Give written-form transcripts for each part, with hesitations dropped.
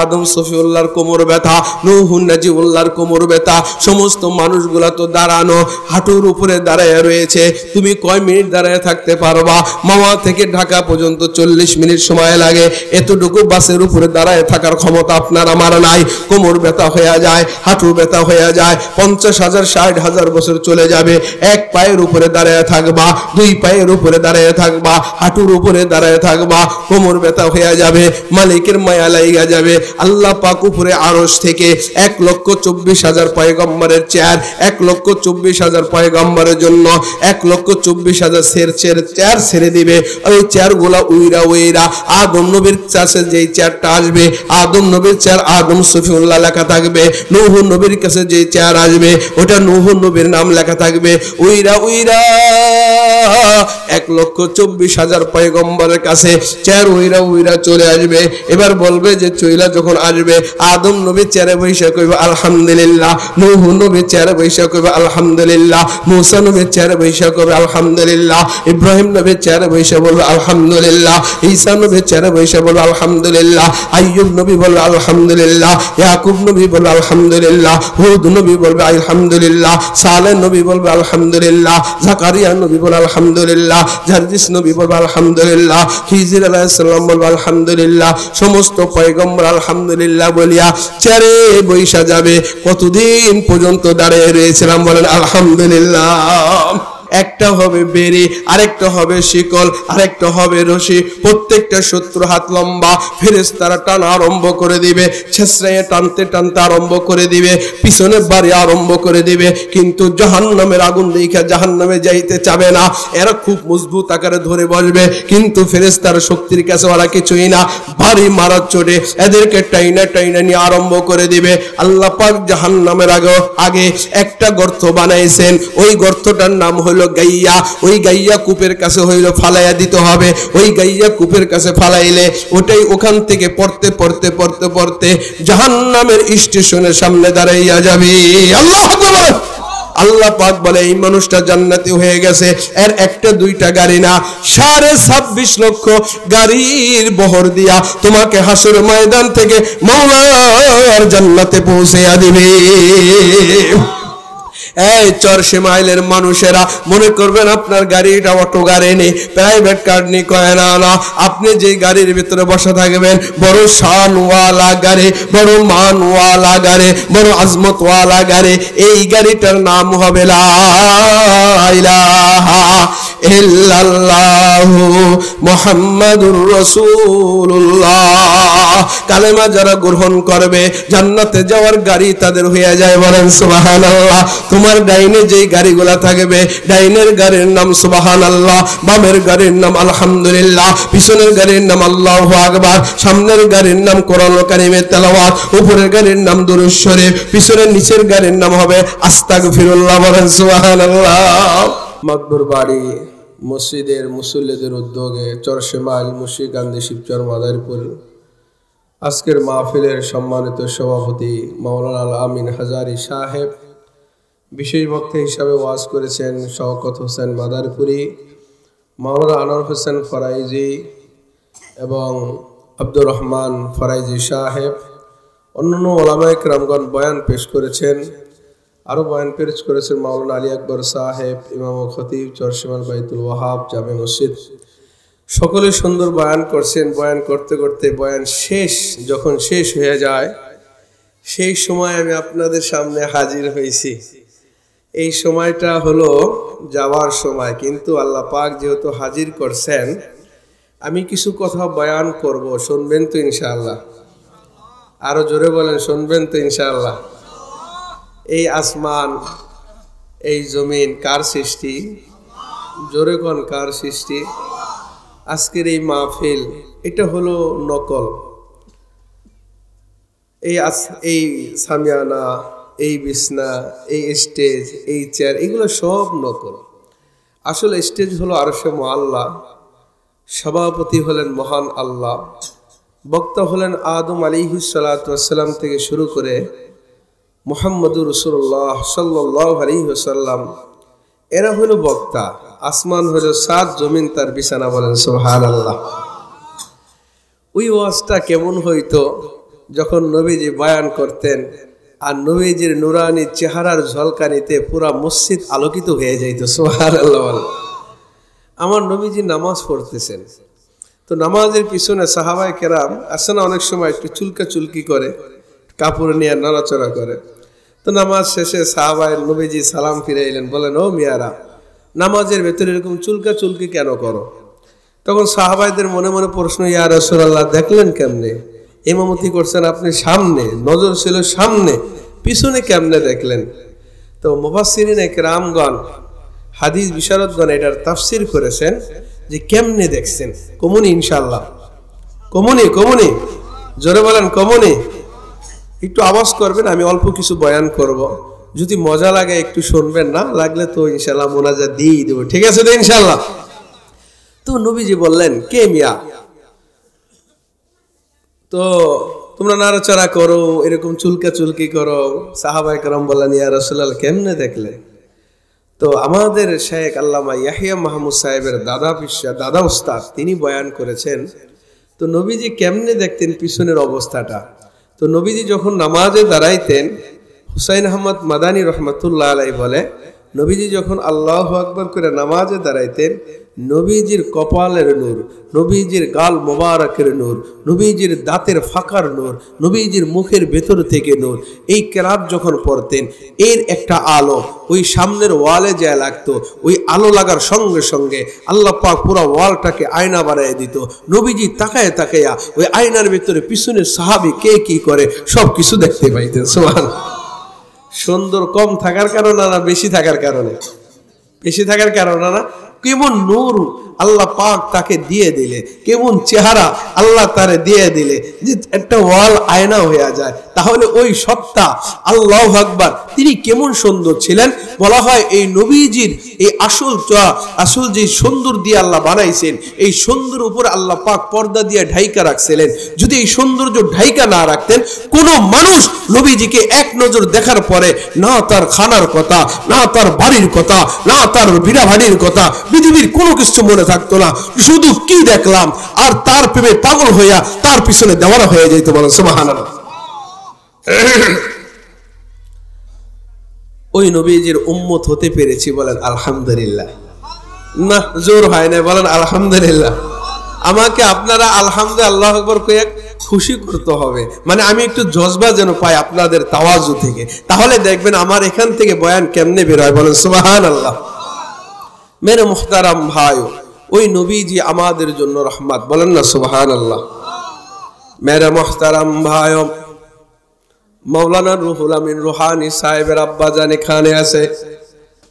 আদম সফিউল্লাহর কোমর ব্যথা, নূহ নাজিউল্লাহর কোমর ব্যথা, সমস্ত মানুষগুলা তো দাঁড়ানো, হাঁটুর উপরে দাঁড়ায় রয়েছে। তুমি কয় মিনিট দাঁড়ায় থাকতে পারবা? মাওয়া থেকে ঢাকা পর্যন্ত 40 মিনিট সময় লাগে। এতটুকু বাসের উপরে দাঁড়ায় থাকার ক্ষমতা আপনার আমার নাই। কোমর ব্যথা হয়ে যায়, হাঁটু ব্যথা হয়ে যায়। 50,000 60,000 বছর চলে যাবে, এক পায়ের উপরে দাঁড়ায় থাকবা, দুই পায়ের উপরে দাঁড়ায় থাকবা, হাঁটুর উপরে দাঁড়ায় থাকবা, কোমর ব্যথা হয়ে যাবে, মালিকের মায়া লাইগা যাবে। আল্লাহ পাক উপরে আরশ থেকে 1,24,000 পয়গম্বরের চেয়ার, 1,24,000 পয়গম্বরের জন্য 1,24,000 চেয়ার ছেড়ে দিবে। ওই চেয়ারগুলা উইরা উইরা আদম নবীর কাছে যেই চেয়ারটা আসবে, আদম নবীর চেয়ার আদম সফিউল্লাহ লেখা থাকবে। নূহ নবীর কাছে যেই চেয়ার আসবে, ওটা নূহ নবীর নাম লেখা থাকবে। উইরা উইরা 1,24,000 পয়গম্বরের কাছে চেয়ার উইরা উইরা চলে আসবে। এবার বলবে যে চইলা যখন আসবে, আদম নবীর চেয়ারে বৈশা কইবে আলহামদুলিল্লাহ, নূহ নবীর চেয়ারে বৈশা কইবে আলহামদুলিল্লাহ, মুসা নবীর চেয়ারে বৈশা কইবে আলহামদুলিল্লাহ, ইব্রাহিম নবীর চেয়ারে বৈশা বলবে আলহামদুলিল্লাহ, ঈসা নবীর চেয়ারে বৈশা বলবে আলহামদুলিল্লাহ, আইয়ুব নবী বলবে আলহামদুলিল্লাহ, ইয়াকুব নবী বলবে আলহামদুলিল্লাহ, হুদ নবী বলবে আলহামদুলিল্লাহ, সালেহ নবী বলবে আলহামদুলিল্লাহ, জাকারিয়া নবী বলবে আলহামদুলিল্লাহ, জারজিস নবী বলবে আলহামদুলিল্লাহ, খিজির আলাইহিস সালাম বলবে আলহামদুলিল্লাহ। সমস্ত পয়গম্বর আলহামদুলিল্লাহ বলিয়া চেয়ারে বৈশা যাবে। কতদিন পর্যন্ত দাঁড়িয়ে রয়েছিলাম বলেন আলহামদুলিল্লাহ। একটা হবে বেরি, আরেকটা হবে শিকল, আরেকটা হবে রশি। প্রত্যেকটা 70 হাত লম্বা। ফেরেশতারা টানা আরম্ভ করে দিবে, ছেঁচড়াইয়ে টানতে টানতে আরম্ভ করে দিবে, পিছনে বাড়ি আরম্ভ করে দিবে। কিন্তু জাহান্নামের আগুন দেখা জাহান্নামে যাইতে চাবে না। এরা খুব মজবুত আকারে ধরে বসবে, কিন্তু ফেরেশতার শক্তির কাছে ওরা কিছুই না। বাড়ি মারার চোটে এদেরকে টাইনা টাইনা নিয়ে আরম্ভ করে দিবে। আল্লাহ পাক জাহান্নামের আগে একটা গর্ত বানাইছেন। ওই গর্তটার নাম হলো গাইয়া। ওই গাইয়া কূপের কাছে হইল ফালাইয়া দিতে হবে। ওই গাইয়া কূপের কাছে ফালাইলে ওটাই ওখান থেকে পড়তে পড়তে পড়তে পড়তে জাহান্নামের স্টেশনের সামনে দাঁড়াইয়া যাবে। আল্লাহু আকবার। আল্লাহ পাক বলে এই মানুষটা জান্নাতি হয়ে গেছে। এর একটা দুইটা গাড়ি না, 26.5 লক্ষ গাড়ির বহর দিয়া তোমাকে হাসর ময়দান থেকে মাওলার জান্নাতে পৌঁছাইয়া দিবে। এই চরশে মাইলের মানুষেরা মনে করবেন আপনার গাড়িটা অটো গাড়ি নেই, প্রাইভেট কার নেই, কয় না না, আপনি যে গাড়ির ভিতরে বসে থাকবেন বড় শানওয়ালা গাড়ি, বড় মানওয়ালা গাড়ি, বড় আজমতওয়ালা গাড়ি, এই গাড়িটার নাম হবে লা ইলাহা ইল্লাল্লাহু মুহাম্মাদুর রাসূলুল্লাহ। কালেমা যারা গ্রহণ করবে জান্নাতে যাওয়ার গাড়ি তাদের হয়ে যায়, বলেন সুবহানাল্লাহ। তোমার ডাইনে যেই গাড়িগুলা থাকবে, ডাইনের গাড়ির নাম সুবহানাল্লাহ, বামের গাড়ির নাম আলহামদুলিল্লাহ, পিছনের গাড়ির নাম আল্লাহু আকবার, সামনের গাড়ির নাম কোরআনুল কারীমের তেলাওয়াত, উপরের গাড়ির নাম দুরূদ শরীফ, পিছনের নিচের গাড়ির নাম হবে আস্তাগফিরুল্লাহ, বলেন সুবহানাল্লাহ। মাদবুর বাড়ি মসজিদের মুসল্লিদের উদ্যোগে চরশে মাইল মুন্সিগঞ্জ শিবচর মাদারীপুর আজকের মাহফিলের সম্মানিত সভাপতি মাওলানা আল আমিন হাজারী সাহেব, বিশেষ বক্তা হিসাবে ওয়াজ করেছেন শওকত হোসেন মাদারীপুরি, মাওলানা আনোয়ার হোসেন ফরাইজি এবং আব্দুর রহমান ফরাইজি সাহেব, অন্যান্য ওলামায়ে কেরামগণ বয়ান পেশ করেছেন। আরও বয়ান পেশ করেছেন মাওলানা আলী আকবর সাহেব, ইমাম ও খতিব চরশিমাল বাইতুল ওয়াহাব জামে মসজিদ। সকলে সুন্দর বয়ান করছেন। বয়ান করতে করতে বয়ান যখন শেষ হয়ে যায়, সেই সময় আমি আপনাদের সামনে হাজির হয়েছি। এই সময়টা হলো যাওয়ার সময়, কিন্তু আল্লাহ পাক যেহেতু হাজির করছেন, আমি কিছু কথা বয়ান করব, শুনবেন তো ইনশাআল্লাহ? আরো জোরে বলেন, শুনবেন তো ইনশাআল্লাহ? এই আসমান, এই জমিন কার সৃষ্টি? জোরে কোন কার সৃষ্টি? আজকের এই মাহফিল এটা হলো নকল। এই সামিয়ানা, এই বিছনা, এই স্টেজ, এই চেয়ার, এগুলো সব নকল। আসলে স্টেজ হলো আরশে মুআল্লা, সভাপতি হলেন মহান আল্লাহ, বক্তা হলেন আদম আলাইহিস সালাতু ওয়াস সালাম থেকে শুরু করে মুহাম্মদুর রাসূলুল্লাহ সাল্লাল্লাহু আলাইহি ওয়াসাল্লাম, এরা হলো বক্তা। আসমান হলো 7, জমিন তার বিছানা, বলেন সুবহানাল্লাহ। ওই ওয়াজটা কেমন হইতো যখন নবীজি বয়ান করতেন আর নবীজির নুরানি চেহারার ঝলকানিতে পুরা মসজিদ আলোকিত হয়ে যাইত। সুবহানাল্লাহ। আমার নবীজি নামাজ পড়তেছেন, তো নামাজের পিছনে সাহাবায়ে কেরাম আসে না, অনেক সময় একটু চুলকা চুলকি করে, কাপড় নিয়ে নড়াচড়া করে। তো নামাজ শেষে সাহাবায়ে নবীজি সালাম ফিরাইলেন, বলেন ও মিয়ারা, নামাজের ভেতরে এরকম চুলকা চুলকি কেন করো? তখন সাহাবাইদের মনে মনে প্রশ্ন, ইয়া রাসূলুল্লাহ দেখলেন কেমনে? ইমামতি করছেন আপনি সামনে, নজর ছিল সামনে, পিছনে কেমনে দেখলেন? তো মুফাসসিরিনে কেরামগণ, হাদিস বিশারদগণ এটার তাফসীর করেছেন যে কেমনে দেখছেন। কমুনি ইনশাআল্লাহ, কমুনি জোরে বলেন কমুনি। একটু আওয়াজ করবেন, আমি অল্প কিছু বয়ান করব, যদি মজা লাগে একটু শুনবেন, না লাগলে তো ইনশাআল্লাহ মোনাজাত দিয়ে দেব, ঠিক আছে তো ইনশাআল্লাহ। তো নবীজি বললেন, কে মিয়া, তো তোমরা নাড়াচাড়া করো, এরকম চুলকা চুলকি করো। সাহাবায়ে কেরাম বললেন, ইয়া রাসূলুল্লাহ কেমনে দেখলেন? তো আমাদের শেখ আল্লামা ইয়াহিয়া মাহমুদ সাহেবের দাদা উস্তাদ তিনি বয়ান করেছেন, তো নবীজি কেমনে দেখতেন পিছনের অবস্থাটা। তো নবীজি যখন নামাজে দাঁড়াইতেন, হুসাইন আহমদ মাদানী রহমতুল্লাহ আলাইহি বলে, নবীজি যখন আল্লাহু আকবার করে নামাজে দাঁড়াইতেন, নবীজির কপালের নূর, নবীজির গাল মোবারকের নূর, নবীজির দাঁতের ফাঁকার নূর, নবীজির মুখের ভেতর থেকে নূর, এই কেরাত যখন পড়তেন এর একটা আলো ওই সামনের ওয়ালে যায় লাগতো। ওই আলো লাগার সঙ্গে সঙ্গে আল্লাহ পাক পুরো ওয়ালটাকে আয়না বানিয়ে দিত। নবীজি তাকায় তাকাইয়া ওই আয়নার ভেতরে পিছনের সাহাবী কে কি করে সব কিছু দেখতে পাইতেন। সুবহানাল্লাহ। সুন্দর কম থাকার কারণে না বেশি থাকার কারণে? বেশি থাকার কারণে না, কেমন নূর আল্লাহ পাক তাকে দিয়ে দিলে, কেমন চেহারা আল্লাহ তারে দিয়ে দিলে যে একটা ওয়াল আয়না হয়ে যায়। তাহলে ওই সত্তা আল্লাহু আকবার তিনি কেমন সুন্দর ছিলেন। বলা হয় এই নবীজির এই আসল যে সুন্দর দিয়ে আল্লাহ বানাইছেন, এই সুন্দর উপর আল্লাহ পাক পর্দা দিয়ে ঢাইকা রাখছিলেন। যদি এই সৌন্দর্য ঢাইকা না রাখতেন, কোন মানুষ নবীজিকে এক নজর দেখার পরে না তার খানার কথা, না তার বাড়ির কথা, না তার বিড়া ভাড়ির কথা, পৃথিবীর কোনো কিছু মনে থাকতো না। শুধু কি দেখলাম আর তার প্রেমে পাগল হইয়া তার পিছনে দেওয়ারা হয়ে যেত। বলেন সুবহানাল্লাহ। ওই নবীজির উম্মত হতে পেরেছি, বলেন আলহামদুলিল্লাহ। না জোর হয় না, বলেন আলহামদুলিল্লাহ। আমাকে আপনারা আলহামদুলিল্লাহ আল্লাহু আকবার কয়ে খুশি করতে হবে, মানে আমি একটু জজবা যেন পাই আপনাদের তাওয়াজু থেকে, তাহলে দেখবেন আমার এখান থেকে বয়ান কেমনে বের হয়। বলেন সুবহানাল্লাহ। মেরে মুহতারাম ভাই, ওই নবীজি আমাদের জন্য রহমত, বলেন না সুবহানাল্লাহ। মেরে মুহতারাম ভাই, মাওলানা রুহুল আমিন রুহানি সাহেবের আব্বা জান এখানে আছে,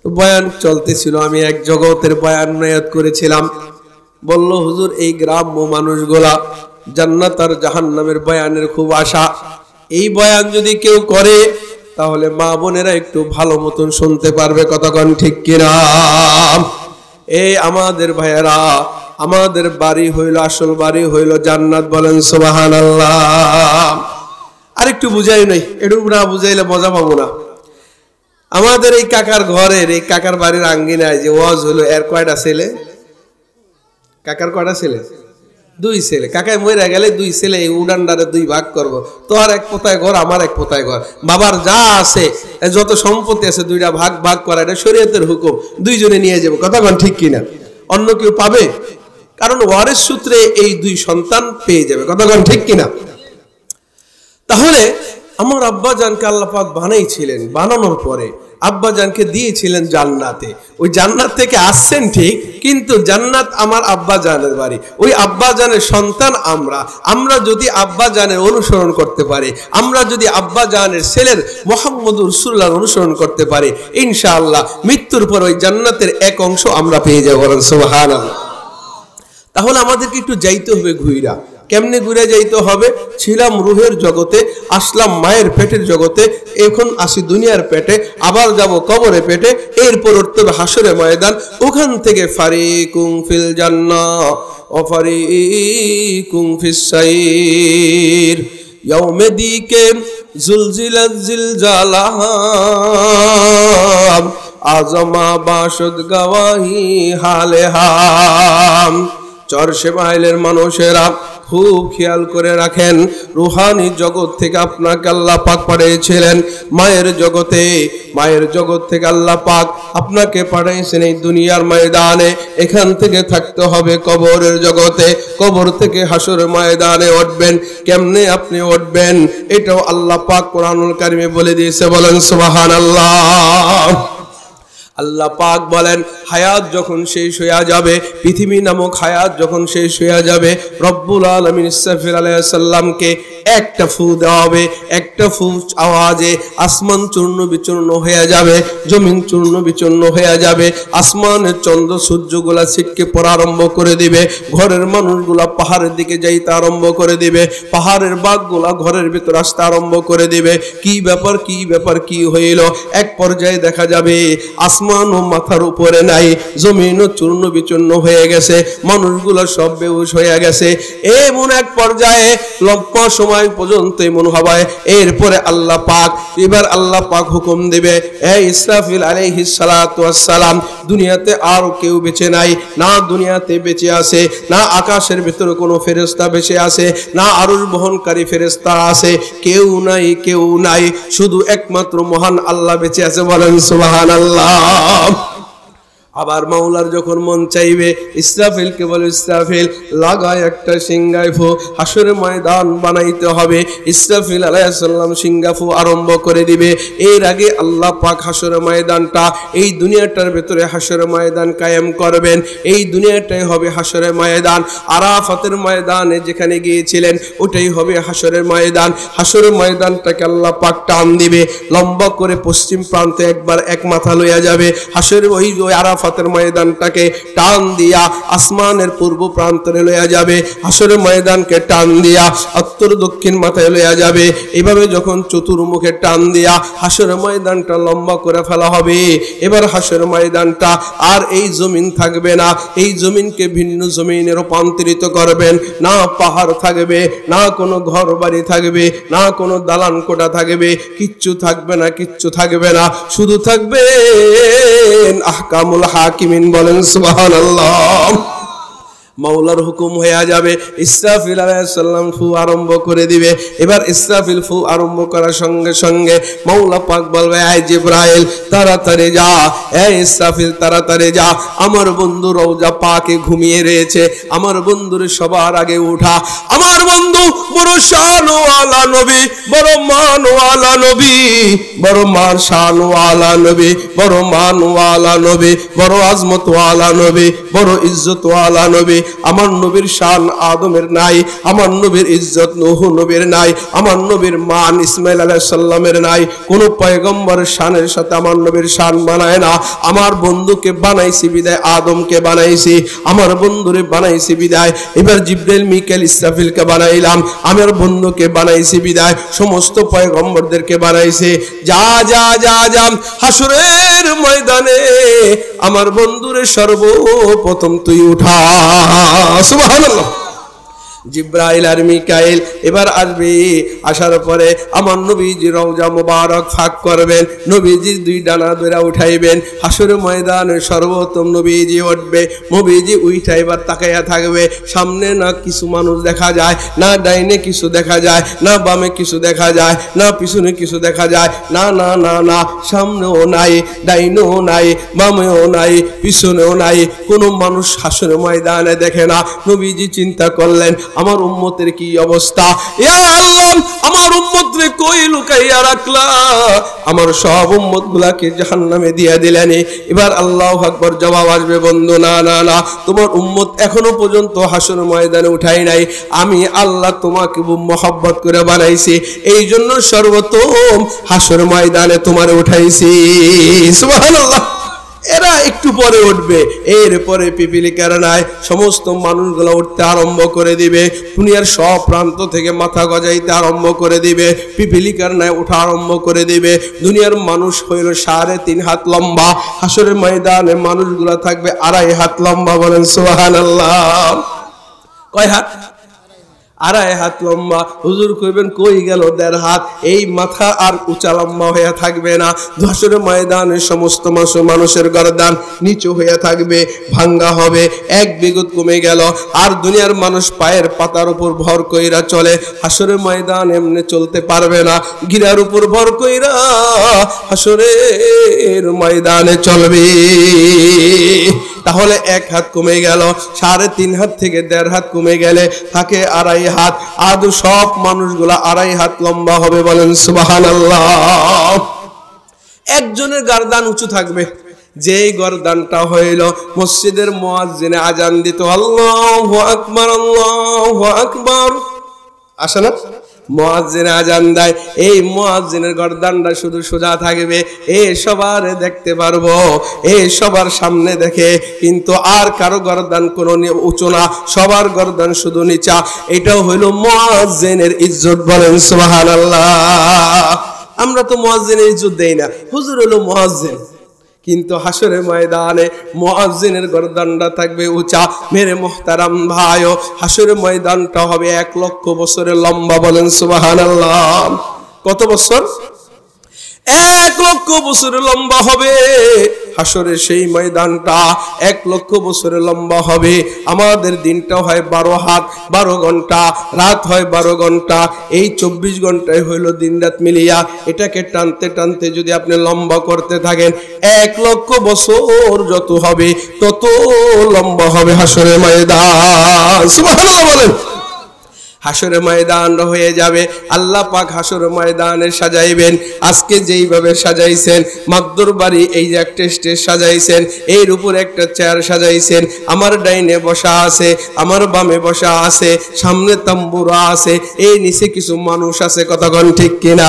বয়ান চলতেছিল, আমি এক জগতের বয়ান নিয়ত করেছিলাম। বলল হুজুর এই গ্রাম্য মানুষগুলা জান্নাত আর জাহান্নামের বয়ানের খুব আশা, এই বয়ান যদি কেউ করে তাহলে মা বোনেরা একটু ভালো মতন শুনতে পারবে, কতক্ষণ ঠিক কিনা? এই আমাদের ভাইয়েরা, আমাদের বাড়ি হইল, আসল বাড়ি হইল জান্নাত, বলেন সুবহানাল্লাহ। আর একটু বুঝাই নাই, একটু না বুঝাইলে মজা পাবো না। আমাদের এই কাকার ঘরের, এই কাকার বাড়ির আঙ্গিনায় যে ওয়াজ হলো, এর কয়টা ছেলে? কাকার কয়টা ছেলে? 2 ছেলে। কাকায় মরে গেলে 2 ছেলে এই উডানডারে 2 ভাগ করবো। তোর এক পোতায় ঘর, আমার এক পোতায় ঘর, বাবার যা আছে যত সম্পত্তি আছে 2টা ভাগ ভাগ করা, এটা শরীয়তের হুকুম, 2 জনে নিয়ে যাবো, কতক্ষণ ঠিক কিনা? অন্য কেউ পাবে? কারণ ওয়ারিস সূত্রে এই 2 সন্তান পেয়ে যাবে, কতক্ষণ ঠিক কিনা? তাহলে আমার আব্বা জানকে আল্লাহ পাক বানাইছিলেন, বানানোর পরে আব্বা জানকে দিয়েছিলেন জান্নাতে। ওই জান্নাত থেকে আসছেন ঠিক, কিন্তু জান্নাত আমার আব্বা জানের বাড়ি, ওই আব্বা জানের সন্তান আমরা যদি আব্বা জানের অনুসরণ করতে পারি, আমরা যদি আব্বা জানের ছেলের মুহাম্মদুর রাসূলুল্লাহর অনুসরণ করতে পারি, ইনশাআল্লাহ মৃত্যুর পর ওই জান্নাতের এক অংশ আমরা পেয়ে যাব। সুবহানাল্লাহ। তাহলে আমাদেরকে একটু যাইতে হবে ঘুইরা। কেমনে ঘুরে যাইতে হবে? ছিলাম রুহের জগতে, আসলাম মায়ের পেটের জগতে, এখন আসি দুনিয়ার পেটে, আবার যাব কবরে পেটে, এরপর উঠতে হবে হাসরে ময়দান। ওখান থেকে ফারিকুম ফিল জান্নাহ ওয়া ফারিকুম ফিস সাইর ইয়াউমে দিকে জুলজিলাত জিলজালাহা আজমা বাসদ গাওয়াহি হালে হাম। চরশে মাইলের মানুষেরা, খুব খেয়াল করে রাখেন, রুহানি জগৎ থেকে আপনাকে আল্লাহ পাক পাঠিয়েছিলেন মায়ের জগৎ থেকে আল্লাহ পাক আপনাকে পাঠিয়েছেন এই দুনিয়ার ময়দানে। এখান থেকে থাকতে হবে কবরের জগতে, কবর থেকে হাসরের ময়দানে উঠবেন। কেমনে আপনি উঠবেন এটাও আল্লাহ পাক কোরআনুল কারিমে বলে দিয়েছে, বলেন সুবহানাল্লাহ। আল্লাহ পাক বলেন হায়াত যখন শেষ হয়ে যাবে, পৃথিবী নামক হায়াত যখন শেষ হয়ে যাবে, রব্বুল আলামিন ইসরাফিল আলাইহিস সালামকে একটা ফু দেওয়া হবে। একটা ফু আওয়াজে আসমান চূর্ণ বিচূর্ণ হয়ে যাবে, জমিন চূর্ণ বিচূর্ণ হয়ে যাবে, আসমানের চন্দ্র সূর্যগুলা ছিটকে পড়া আরম্ভ করে দিবে, ঘরের মানুষগুলা পাহাড়ের দিকে যাইতে আরম্ভ করে দিবে, পাহাড়ের বাঘগুলা ঘরের ভিতর আসতে আরম্ভ করে দিবে। কি ব্যাপার কি হইল? এক পর্যায়ে দেখা যাবে আসমানও মাথার উপরে নাই, জমিনও চূর্ণ বিচূর্ণ হয়ে গেছে, মানুষগুলো সব বেহুশ হয়ে গেছে। এমন এক পর্যায়ে লম্বা সময় পর্যন্ত এমন হবে। এরপরে আল্লাহ পাক হুকুম দিবে, হে ইসরাফিল আলাইহিস সালাতু ওয়াস সালাম, দুনিয়াতে আর কেউ বেঁচে নাই, না দুনিয়াতে বেঁচে আছে, না আকাশের ভিতরে কোনো ফেরেশতা বেঁচে আছে, না আরশ বহনকারী ফেরেশতা আছে, কেউ নাই, শুধু একমাত্র মহান আল্লাহ বেঁচে আছে, বলেন সুবহানাল্লাহ। আবার মাওলার যখন মন চাইবে ইসরাফিলকে বলে, ইসরাফিল লাগায় একটা সিংহায় ফু, হাসরের ময়দান বানাইতে হবে। ইসরাফিল আলাইহিস সালাম সিংহা ফু আরম্ভ করে দিবে। এর আগে আল্লাহ পাক হাসরের ময়দানটা, এই দুনিয়াটার ভেতরে হাসরের ময়দান কায়েম করবেন। এই দুনিয়াটাই হবে হাসরের ময়দান। আরাফাতের ময়দানে যেখানে গিয়েছিলেন ওটাই হবে হাসরের ময়দান। হাসরের ময়দানটাকে আল্লাহ পাক টান দিবে, লম্বা করে পশ্চিম প্রান্তে একবার এক মাথা লইয়া যাবে। হাসরের ওই আরাফাতের ময়দানটাকে টান দিয়া আসমানের পূর্ব প্রান্তরে লইয়া যাবে, হাসরের ময়দানকে টান দিয়া উত্তর দক্ষিণ মাথায় লইয়া যাবে। এইভাবে যখন চতুর্মুখে টান দিয়া হাসরের ময়দানটা লম্বা করে ফেলা হবে, এবার হাসরের ময়দানটা আর এই জমিন থাকবে না, এই জমিনকে ভিন্ন জমিনে রূপান্তরিত করবেন। না পাহাড় থাকবে, না কোনো ঘর বাড়ি থাকবে, না কোনো দালান কোঠা থাকবে, কিচ্ছু থাকবে না, শুধু থাকবে আহকামুল হাকিমিন, বলেন সুবহানাল্লাহ। মাওলার হুকুম হয়ে যাবে, ইসরাফিল আলাইহিস সালাম ফু আরম্ভ করে দিবে। এবার ইসরাফিল ফু আরম্ভ করার সঙ্গে সঙ্গে মাওলা পাক বলবে, এই জিবরাইল তাড়াতাড়ি যা, এই ইসরাফিল তাড়াতাড়ি যা, আমার বন্ধু রওজা পাকে ঘুমিয়ে রয়েছে, আমার বন্ধুর সবার আগে উঠা। আমার বন্ধু বড় শানওয়ালা নবী, বড় মানওয়ালা নবী, বড় মান শানওয়ালা নবী, বড় মানওয়ালা নবী, বড় আজমতওয়ালা নবী, বড় ইজ্জতওয়ালা নবী। আমার নবীর শান আদমের নাই, আমার নবীর ইজ্জত নূহ নবীর নাই, আমার নবীর মান ইসমাইল আলাইহিস সালামের নাই। কোন পয়গম্বরের শানের সাথে আমার নবীর শান বানায় না। আমার বন্ধুকে বানাইছি বিদায় আদমকে বানাইছি, আমার বন্ধুরে বানাইছি বিদায় এবার জিবরাইল মিকাইল ইসরাফিলকে বানাইলাম, আমার বন্ধুকে বানাইছি বিদায় সমস্ত পয়গম্বরদেরকে বানাইছি। যা যা যা যা হাসরের ময়দানে আমার বন্ধুরে সর্বপ্রথম তুই উঠা। সুবহানাল্লাহ। জিব্রাইল আর মিকাইল এবার আসবে, আসার পরে আমার নবীজি রওজা মুবারক ফাঁক করবেন, নবীজির দুই ডানা ধরে উঠাইবেন। হাসরের ময়দানে সর্বপ্রথম নবীজি উঠবে, নবীজি উঠা এবার তাকাইয়া থাকবে। সামনে না কিছু মানুষ দেখা যায়, না ডাইনে কিছু দেখা যায়, না বামে কিছু দেখা যায়, না পিছনে কিছু দেখা যায়, না না না না, সামনেও নাই, ডাইনেও নাই, বামেও নাই, পিছনেও নাই, কোনো মানুষ হাসরের ময়দানে দেখে না। নবীজি চিন্তা করলেন, আমার উম্মতের কি অবস্থা? ইয়া আল্লাহ, আমার উম্মতরে কই লুকাইয়া রাখলা? আমার সব উম্মতগুলাকে জাহান্নামে দিয়ে দিলেন। এবার আল্লাহু আকবার জবাব আসবে, বন্ধু না না না, তোমার উম্মত এখনো পর্যন্ত হাসর ময়দানে উঠাই নাই। আমি আল্লাহ তোমাকে মহব্বত করে বানাইছি, এই জন্য সর্বপ্রথম হাসর ময়দানে তোমারে উঠাইছি। সুবহানাল্লাহ। এরা একটু পরে উঠবে, এরপরে পিপিলিকার নাই সমস্ত মানুষগুলো উঠতে আরম্ভ করে দিবে, দুনিয়ার সব প্রান্ত থেকে মাথা গজাইতে আরম্ভ করে দিবে, পিপিলিকার নাই ওঠা আরম্ভ করে দিবে। দুনিয়ার মানুষ হইল 3.5 হাত লম্বা, হাসরের ময়দানে মানুষগুলো থাকবে 2.5 হাত লম্বা, বলেন সুবহানাল্লাহ। কয় হাত? আড়াই হাত লম্বা। হুজুর কইবেন কই গেল 1.5 হাত? এই মাথা আর উঁচা লম্বা হয়ে থাকবে না। হাসরের ময়দানে সমস্ত মানুষের গর্দান নিচু হয়ে থাকবে, ভাঙ্গা হবে, 1 বিঘত কমে গেল। আর দুনিয়ার মানুষ পায়ের পাতার উপর ভর কইরা চলে, হাসরের ময়দান এমনি চলতে পারবে না, গিরার উপর ভর কইরা হাসরের ময়দানে চলবে। তাহলে 1 হাত কমে গেল, 3.5 হাত থেকে 1.5 হাত কমে গেলে থাকে 2.5 হাত। আদৌ সব মানুষগুলা 2.5 হাত লম্বা হবে, বলেন সুবহানাল্লাহ। একজনের গর্দান উঁচু থাকবে, যেই গর্দানটা হইল মসজিদের মুয়াজ্জিনে আজান দিত আল্লাহু আকবার আল্লাহু আকবার, আসে না? মুয়াজ্জিন আজান দেয়, এই মুয়াজ্জিনের গর্দানটা শুধু সোজা থাকবে, সবার দেখতে পারবো, সবার সামনে দেখে, কিন্তু আর কারো গর্দান কোনো উঁচু না, সবার গর্দান শুধু নিচা। এটাও হইল মুয়াজ্জিনের ইজ্জত, বলেন সুবহানাল্লাহ। আমরা তো মুয়াজ্জিনের ইজ্জত দেই না, হুজুর হলো মুয়াজ্জিন, কিন্তু হাসরের ময়দানে মুয়াজ্জিনের গর্দানটা থাকবে উঁচা। মেরে মুহতারাম ভাইও, হাসরের ময়দানটা হবে 1 লক্ষ বছরের লম্বা, বলেন সুবহানাল্লাহ। কত বছর? 1 লক্ষ বছরের লম্বা হবে হাসরের সেই ময়দানটা, 1 লক্ষ বছরের লম্বা হবে। আমাদের দিনটা হয় 12 হাত 12 ঘন্টা, রাত হয় 12 ঘন্টা, এই 24 ঘন্টায় হইল দিন রাত মিলিয়া। এটাকে টানতে টানতে যদি আপনি লম্বা করতে থাকেন, 1 লক্ষ বছর যত হবে তত লম্বা হবে হাসরের ময়দান। সুবহানাল্লাহ বলেন। হাসরের ময়দান হয়ে যাবে, আল্লাহ পাক হাসরের ময়দানে সাজাইবেন আজকে যেইভাবে সাজাইছেন। মাদ্দুর বাড়ি এই যে একটা স্টেজ সাজাইছেন, এর উপর একটা চেয়ার সাজাইছেন, আমার ডাইনে বসা আছে, আমার বামে বসা আছে, সামনে তাম্বুরা আছে, এই নিচে কিছু মানুষ আছে, কতক্ষণ ঠিক কিনা?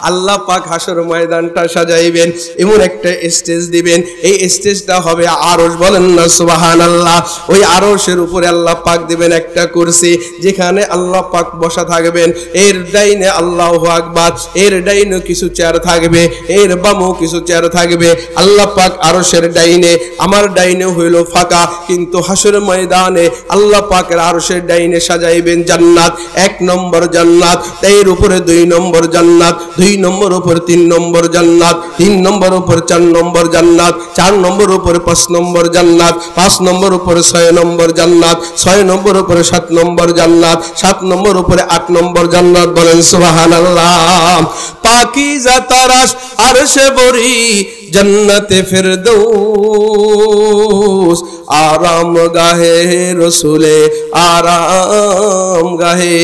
আল্লাহ পাক হাসরের ময়দানটা সাজাইবেন, এমন একটা স্টেজ দিবেন, এই স্টেজটা হবে আরশ, বলেন না সুবহানাল্লাহ। ওই আরশের উপরে আল্লাহ পাক দিবেন একটা কুরসি, যেখানে আল্লাহ পাক বসা থাকবেন। এর ডাইনে আল্লাহু আকবার, এর ডাইনে কিছু চেয়ার থাকবে, এর বামও কিছু চেয়ার থাকবে। আল্লাহ পাক আরশের ডাইনে, আমার ডাইনে হইল ফাঁকা, কিন্তু হাসরের ময়দানে আল্লাহ পাকের আরশের ডাইনে সাজাইবেন জান্নাত। 1 নম্বর জান্নাত, এর উপরে 2 নম্বর জান্নাত, 2 নম্বর উপর 3 নম্বর জান্নাত, 3 নম্বর উপর 4 নম্বর জান্নাত, 4 নম্বর উপর 5 নম্বর জান্নাত, 5 নম্বর উপর 6 নম্বর জান্নাত, 6 নম্বর উপর 7 নম্বর জান্নাত, 7 নম্বর উপরে 8 নম্বর জান্নাত, বলেন সুবহানাল্লাহ। পাকিজা তারাশ আরশে বরি জন্নতে ফিরদৌস, আরাম গাহে রসুলে আরাম গাহে।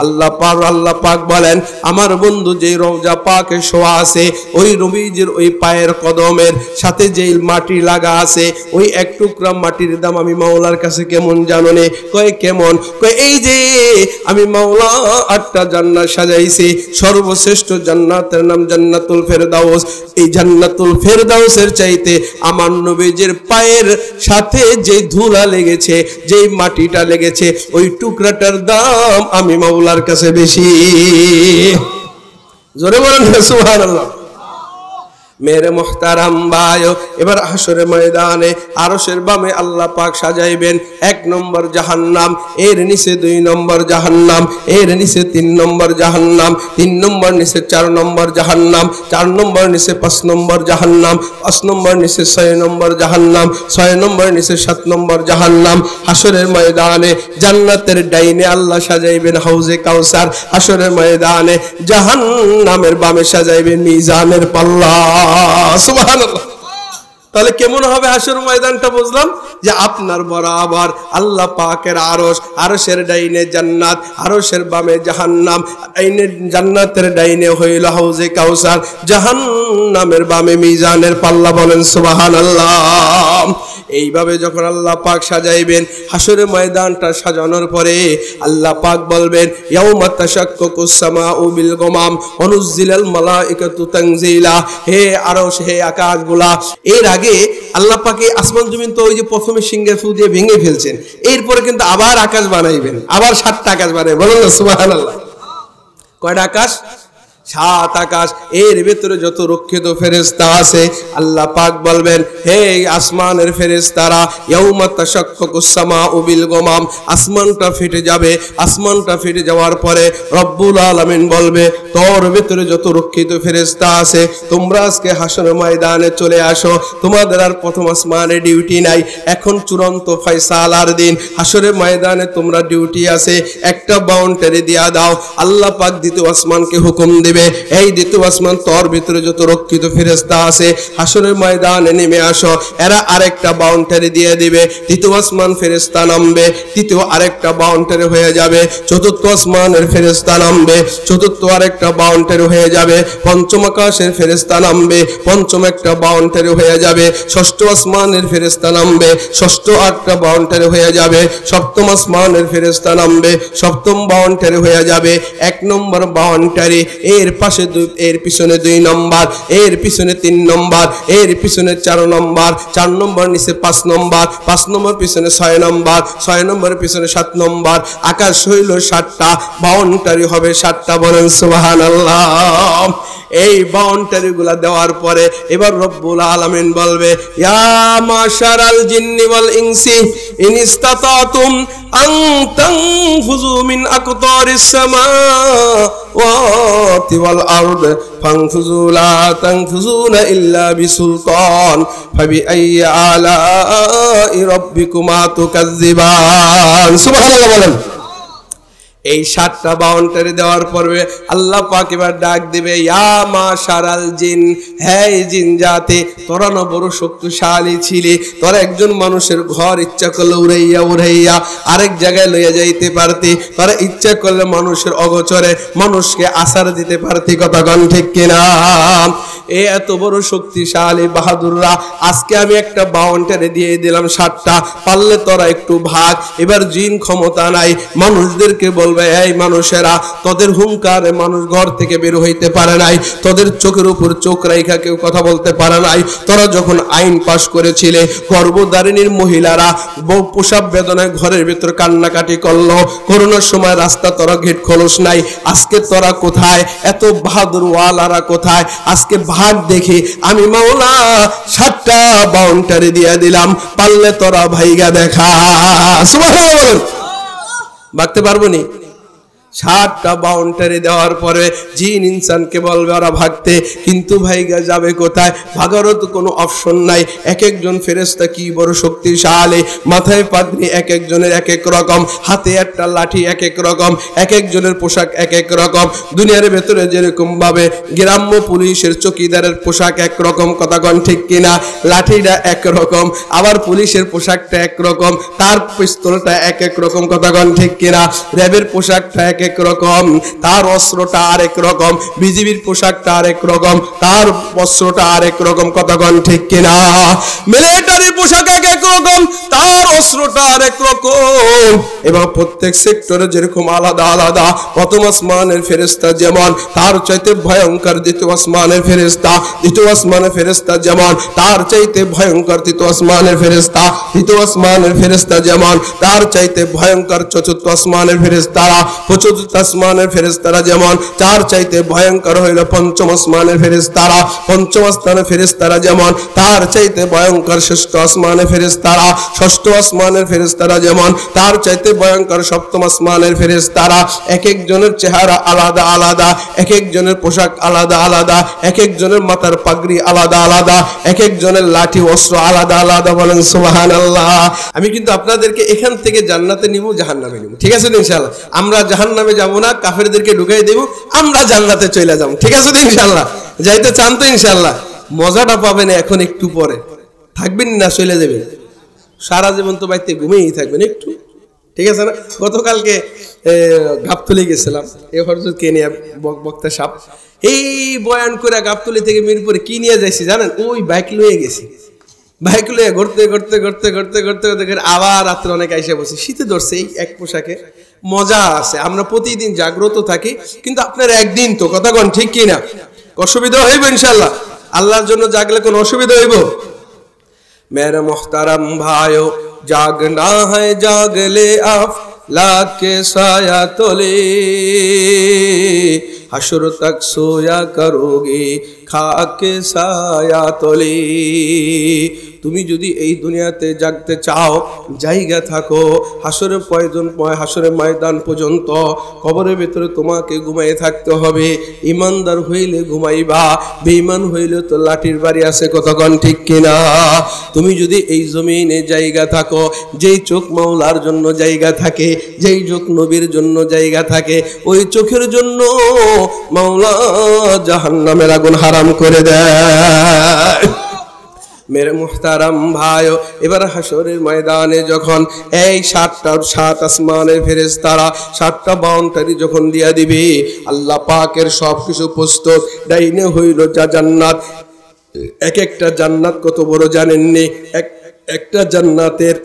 আল্লাহ পাক বলেন, আমার বন্ধু যে রওজা পাকে শোয়া আছে, ওই নবীজির ওই পায়ের কদমের সাথে যেই মাটি লাগা আছে, ওই 1 টুকরা মাটির দাম আমি মাওলার কাছে কেমন জানো নে? কয় কেমন? কয় এই যে আমি মাওলা 8টা জান্নাত সাজাইছি, সর্বশ্রেষ্ঠ জান্নাতের নাম জান্নাতুল ফেরদাউস। এই জান্নাতুল ফেরদাউসের চাইতে আমার নবীজির পায়ের সাথে যে ধুলা লেগেছে, যেই মাটিটা লেগেছে, ওই টুকরাটার দাম আমি মাওলার কাছে বেশি। জোরে বলেন সুবহানাল্লাহ। মেরে মুহতারাম ভাইও, এবার হাসরের ময়দানে আরশের বামে আল্লাহ পাক সাজাইবেন 1 নম্বর জাহান্নাম, এর নিচে 2 নম্বর জাহান্নাম, এর নিচে 3 নম্বর জাহান্নাম, 3 নম্বর নিচে 4 নম্বর জাহান্নাম, 4 নম্বর নিচে 5 নম্বর জাহান্নাম, 5 নম্বর নিচে 6 নম্বর জাহান্নাম, 6 নম্বর নিচে 7 নম্বর জাহান্নাম। হাসরের ময়দানে জান্নাতের ডাইনে আল্লাহ সাজাইবেন হাউজে কাউসার, হাসরের ময়দানে জাহান্নামের বামে সাজাইবেন মিজানের পাল্লা। সুবহানাল্লাহ। তাহলে কেমন হবে হাসর ময়দানটা? বুঝলাম যে আপনার বরাবর আল্লাহ পাকের আরশ, আরশের ডাইনে জান্নাত, আরশের বামে জাহান্নাম, ডাইনে জান্নাতের ডাইনে হইল হাউজে কাউসার, জাহান্নামের বামে মিজানের পাল্লা, বলেন সুবহানাল্লাহ। এইভাবে যখন আল্লাহ পাক সাজাইবেন হাসরের ময়দানটা সাজানোর পরে আল্লাহ পাক বলবেন, ইয়াউমা তাশাক্কাকুস সামাউ বিল গমাম ওয়া নুজিলাল মালাইকাতু তানজিলা। হে আরশ, হে আকাশগুলা। এর আগে আল্লাহ পাক আসমান জমিন তো ওই যে প্রথমে সিংহের ফু দিয়ে ভেঙে ফেলছেন, এরপরে কিন্তু আবার আকাশ বানাইবেন, আবার 7টা আকাশ বানাইবেন, বলেন না সুবহানাল্লাহ। কয়টা আকাশ? সাত আকাশ, এর ভিতরে যত রক্ষিত ফেরেশতা আছে আল্লাহ পাক বলবেন, হে আসমানের ফেরেশতারা, ইয়াউমা তাশাক্কাকুস সামাউ বিল গামাম, আসমানটা ফেটে যাবে। আসমানটা ফেটে যাওয়ার পরে রব্বুল আলামিন বলবে, তোর ভিতরে যত রক্ষিত ফেরেশতা আছে তোমরা আজকে হাসরের ময়দানে চলে আসো, তোমাদের আর প্রথম আসমানে ডিউটি নাই, এখন চূড়ান্ত ফয়সালার দিন, হাসরের ময়দানে তোমরা ডিউটি আছে, একটা বাউন্ডারি দিয়া দাও। আল্লাহ পাক দ্বিতীয় আসমানকে হুকুম দেবে, এই দ্বিতীয় আসমান, তোর ভিতরে যত রক্ষিত ফেরেশতা আছে হাসরের ময়দানে নেমে আসো। এরা আরেকটা বাউন্ডারি দিয়ে দিবে, তৃতীয় আসমান ফেরেশতা নামবে, তৃতীয় আরেকটা বাউন্ডারি হয়ে যাবে, চতুর্থ আসমানের ফেরেশতা নামবে, চতুর্থ আরেকটা বাউন্ডারি হয়ে যাবে, পঞ্চম আকাশের ফেরেশতা নামবে, পঞ্চম একটা বাউন্ডারি হয়ে যাবে, ষষ্ঠ আসমানের ফেরেশতা নামবে, ষষ্ঠ আটটা বাউন্ডারি হয়ে যাবে, সপ্তম আসমানের ফেরেশতা নামবে, সপ্তম বাউন্ডারি হয়ে যাবে, এক নম্বর বাউন্ডারি, এর পাশে এর পিছনে 2 নম্বর, এর পিছনে 3 নম্বর, এর পিছনে 4 নম্বর, 4 নম্বর নিচে 5 নম্বর, 5 নম্বর পিছনে 6 নম্বর, 6 নম্বর পিছনে 7 নম্বর, আকাশ হইল 7টা, বাউন্ডারি হবে 7টা, বলেন সুবহানাল্লাহ। এই বাউন্ডারি গুলা দেওয়ার পরে এবার রব্বুল আলামিন বলবে, ইয়া মাশারাল জিন্নি ওয়াল ইনসি ইন ইসতাতাতুম আন তানফুযু মিন আকতারিস সামাওয়াতি ওয়াল আরদ ফানফুযু লা তানফুযুনা ইল্লা বিসুলতান ফাবিআইয়ি আলাই রাব্বিকুমা তুকাজ্জিবান। সুবহানাল্লাহ বলেন। এই 7টা বাউন্ডারি দেওয়ার পরে আল্লাহ পাক এবার ডাক দিবে, ইয়া মাশারাল জিন, হে জিন জাতি, তোরা না বড় শক্তিশালী ছিলি, তোরা একজন মানুষের ঘর ইচ্ছা করলে উড়াইয়া উড়াইয়া আরেক জায়গায় লইয়া যাইতে পারতি, তোরা ইচ্ছা করলে মানুষের অগোচরে মানুষকে আসার দিতে পারতি, কথা কোন ঠিক কিনা? এই এত বড় শক্তিশালী বাহাদুররা, আজকে আমি একটা বাউন্ডারি দিয়ে দিলাম 7টা, পারলে তোরা একটু ভাগ। এবার জিন ক্ষমতা নাই, মানুষদেরকে বলবে, এই মানুষেরা, তোদের হুঙ্কারে মানুষ ঘর থেকে বের হইতে পারে নাই, তোদের চোখের উপর চোখ রাইখা কেউ কথা বলতে পারে নাই। তোরা যখন আইন পাশ করেছিলে, গর্ভধারিণীর মহিলারা প্রসব বেদনায় ঘরের ভিতর কান্নাকাটি করলো, করোনার সময় রাস্তা তোরা গেট খোলস নাই, আজকে তোরা কোথায়? এত বাহাদুর ওয়ালারা কোথায়? আজকে ভাগ দেখি, আমি মাওলা 7টা বাউন্ডারি দিয়ে দিলাম, পারলে তোরা ভাইগা দেখা। সুবহানাল্লাহ। ভাগতে পারবো নি? 7টা বাউন্ডারি দেওয়ার পরে জিন ইনসানকে বলবে ওরা ভাগতে, কিন্তু ভাইগা যাবে কোথায়? ভাগারও তো কোনো অপশন নাই। এক একজন ফেরেশতা কি বড় শক্তিশালী, মাথায় পাগড়ি এক একজনের এক এক রকম, হাতে একটা লাঠি এক এক রকম, এক একজনের পোশাক এক এক রকম। দুনিয়ার ভেতরে যেরকম ভাবে গ্রাম্য পুলিশের চকিদারের পোশাক এক রকম, কথা কোন ঠিক কিনা? লাঠিটা এক রকম, আবার পুলিশের পোশাকটা এক রকম, তার পিস্তলটা এক এক রকম, কথা কোন ঠিক কিনা? র্যাবের পোশাকটা এক এক রকম, তার অস্ত্রটা আরেক রকম, বিজিবির পোশাকটা আরেক রকম, তার অস্ত্রটা আরেক রকম, কথা কোন ঠিক কিনা? মিলিটারির পোশাক এক এক রকম, তার অস্ত্রটা আরেক রকম। এবং প্রত্যেক সেক্টরে যেরকম আলাদা আলাদা, প্রথম আসমানের ফেরেশতা যেমন, তার চাইতে ভয়ঙ্কর দ্বিতীয় আসমানের ফেরেশতা, দ্বিতীয় আসমানের ফেরেশতা যেমন, তার চাইতে ভয়ঙ্কর তৃতীয় আসমানের ফেরেশতা, তৃতীয় আসমানের ফেরেশতা যেমন, তার চাইতে ভয়ঙ্কর চতুর্থ আসমানের ফেরেশতারা, চতুর্থ আসমানের ফেরেশতারা যেমন, তার চাইতে ভয়ঙ্কর হইল পঞ্চম আসমানের ফেরেশতারা, পঞ্চম আসমানের ফেরেশতারা যেমন, তার চাইতে ভয়ঙ্কর ষষ্ঠ আসমানের ফেরেশতারা, ষষ্ঠ আসমানের ফেরেশতারা যেমন, তার চাইতে ভয়ঙ্কর সপ্তম আসমানের ফেরেশতারা। এক একজনের চেহারা আলাদা আলাদা, এক একজনের পোশাক আলাদা আলাদা, এক একজনের মাথার পাগড়ি আলাদা আলাদা, এক একজনের লাঠি অস্ত্র আলাদা আলাদা, বলেন সুবহানাল্লাহ। আমি কিন্তু আপনাদেরকে এখান থেকে জান্নাতে নিব, জাহান্নামে নিব, ঠিক আছে ইনশাআল্লাহ? আমরা জাহান্নামে যাব না, কাফেরদেরকে ঢুকাই দেব, আমরা জান্নাতে চলে যাব, ঠিক আছে তো ইনশাআল্লাহ? যাইতে চান তো ইনশাআল্লাহ? মজাটা পাবেন এখন, একটু পরে থাকবেন না চলে যাবেন, সারা জীবন তো বাড়িতে ঘুমিয়েই থাকবেন একটু, ঠিক আছে না? গতকালকে গাবতলী গেছিলাম, এই হযরতকে নিয়ে বক্তা সাহেব এই বয়ান করে গাবতলী থেকে মিরপুরে কি নিয়ে যাইছি জানেন? ওই বাইক লয়ে গেছি, বাইক লয়ে ঘুরতে ঘুরতে ঘুরতে ঘুরতে ঘুরতে ঘুরতে আবার রাত্রে অনেক আইসা বসে, শীতে ধরছে এই এক পোশাকে। মজা আছে, আমরা প্রতিদিন জাগ্রত থাকি, কিন্তু আপনার একদিন তো, কথা কোন ঠিক কিনা? অসুবিধা হইব ইনশাআল্লাহ? আল্লাহর জন্য জাগলে কোন অসুবিধা হইব? मेरे मोहतरम भाइयों, जागना है जाग ले अफलाक के साया तले, हशर तक सोया करोगे खाके साया तले। তুমি যদি এই দুনিয়াতে জাগতে চাও জায়গা থাকো হাসরের প্রয়োজন হাসরের ময়দান পর্যন্ত কবরের ভিতরে তোমাকে ঘুমায়ে থাকতে হবে। ইমানদার হইলে ঘুমাইবা, বেঈমান হইলে তো লাঠির বাড়ি আছে, কতক্ষণ ঠিক কিনা? তুমি যদি এই জমিনে জায়গা থাকো, যেই চোখ মাওলার জন্য জায়গা থাকে, যেই চোখ নবীর জন্য জায়গা থাকে, ওই চোখের জন্য মাওলা জাহান্নামের আগুন হারাম করে দেয়। मेरे मुहतारम भाइयों, এবার হাসরের ময়দানে যখন এই সাত আসমানের ফেরেশতারা 7টা বাউন্ডারি যখন দিয়া দিবে, আল্লাহ পাকের সবকিছু প্রস্তুত। ডাইনে হইল যা জান্নাত, এক একটা জান্নাত কত বড় জানেননি? একটা জান্নাতের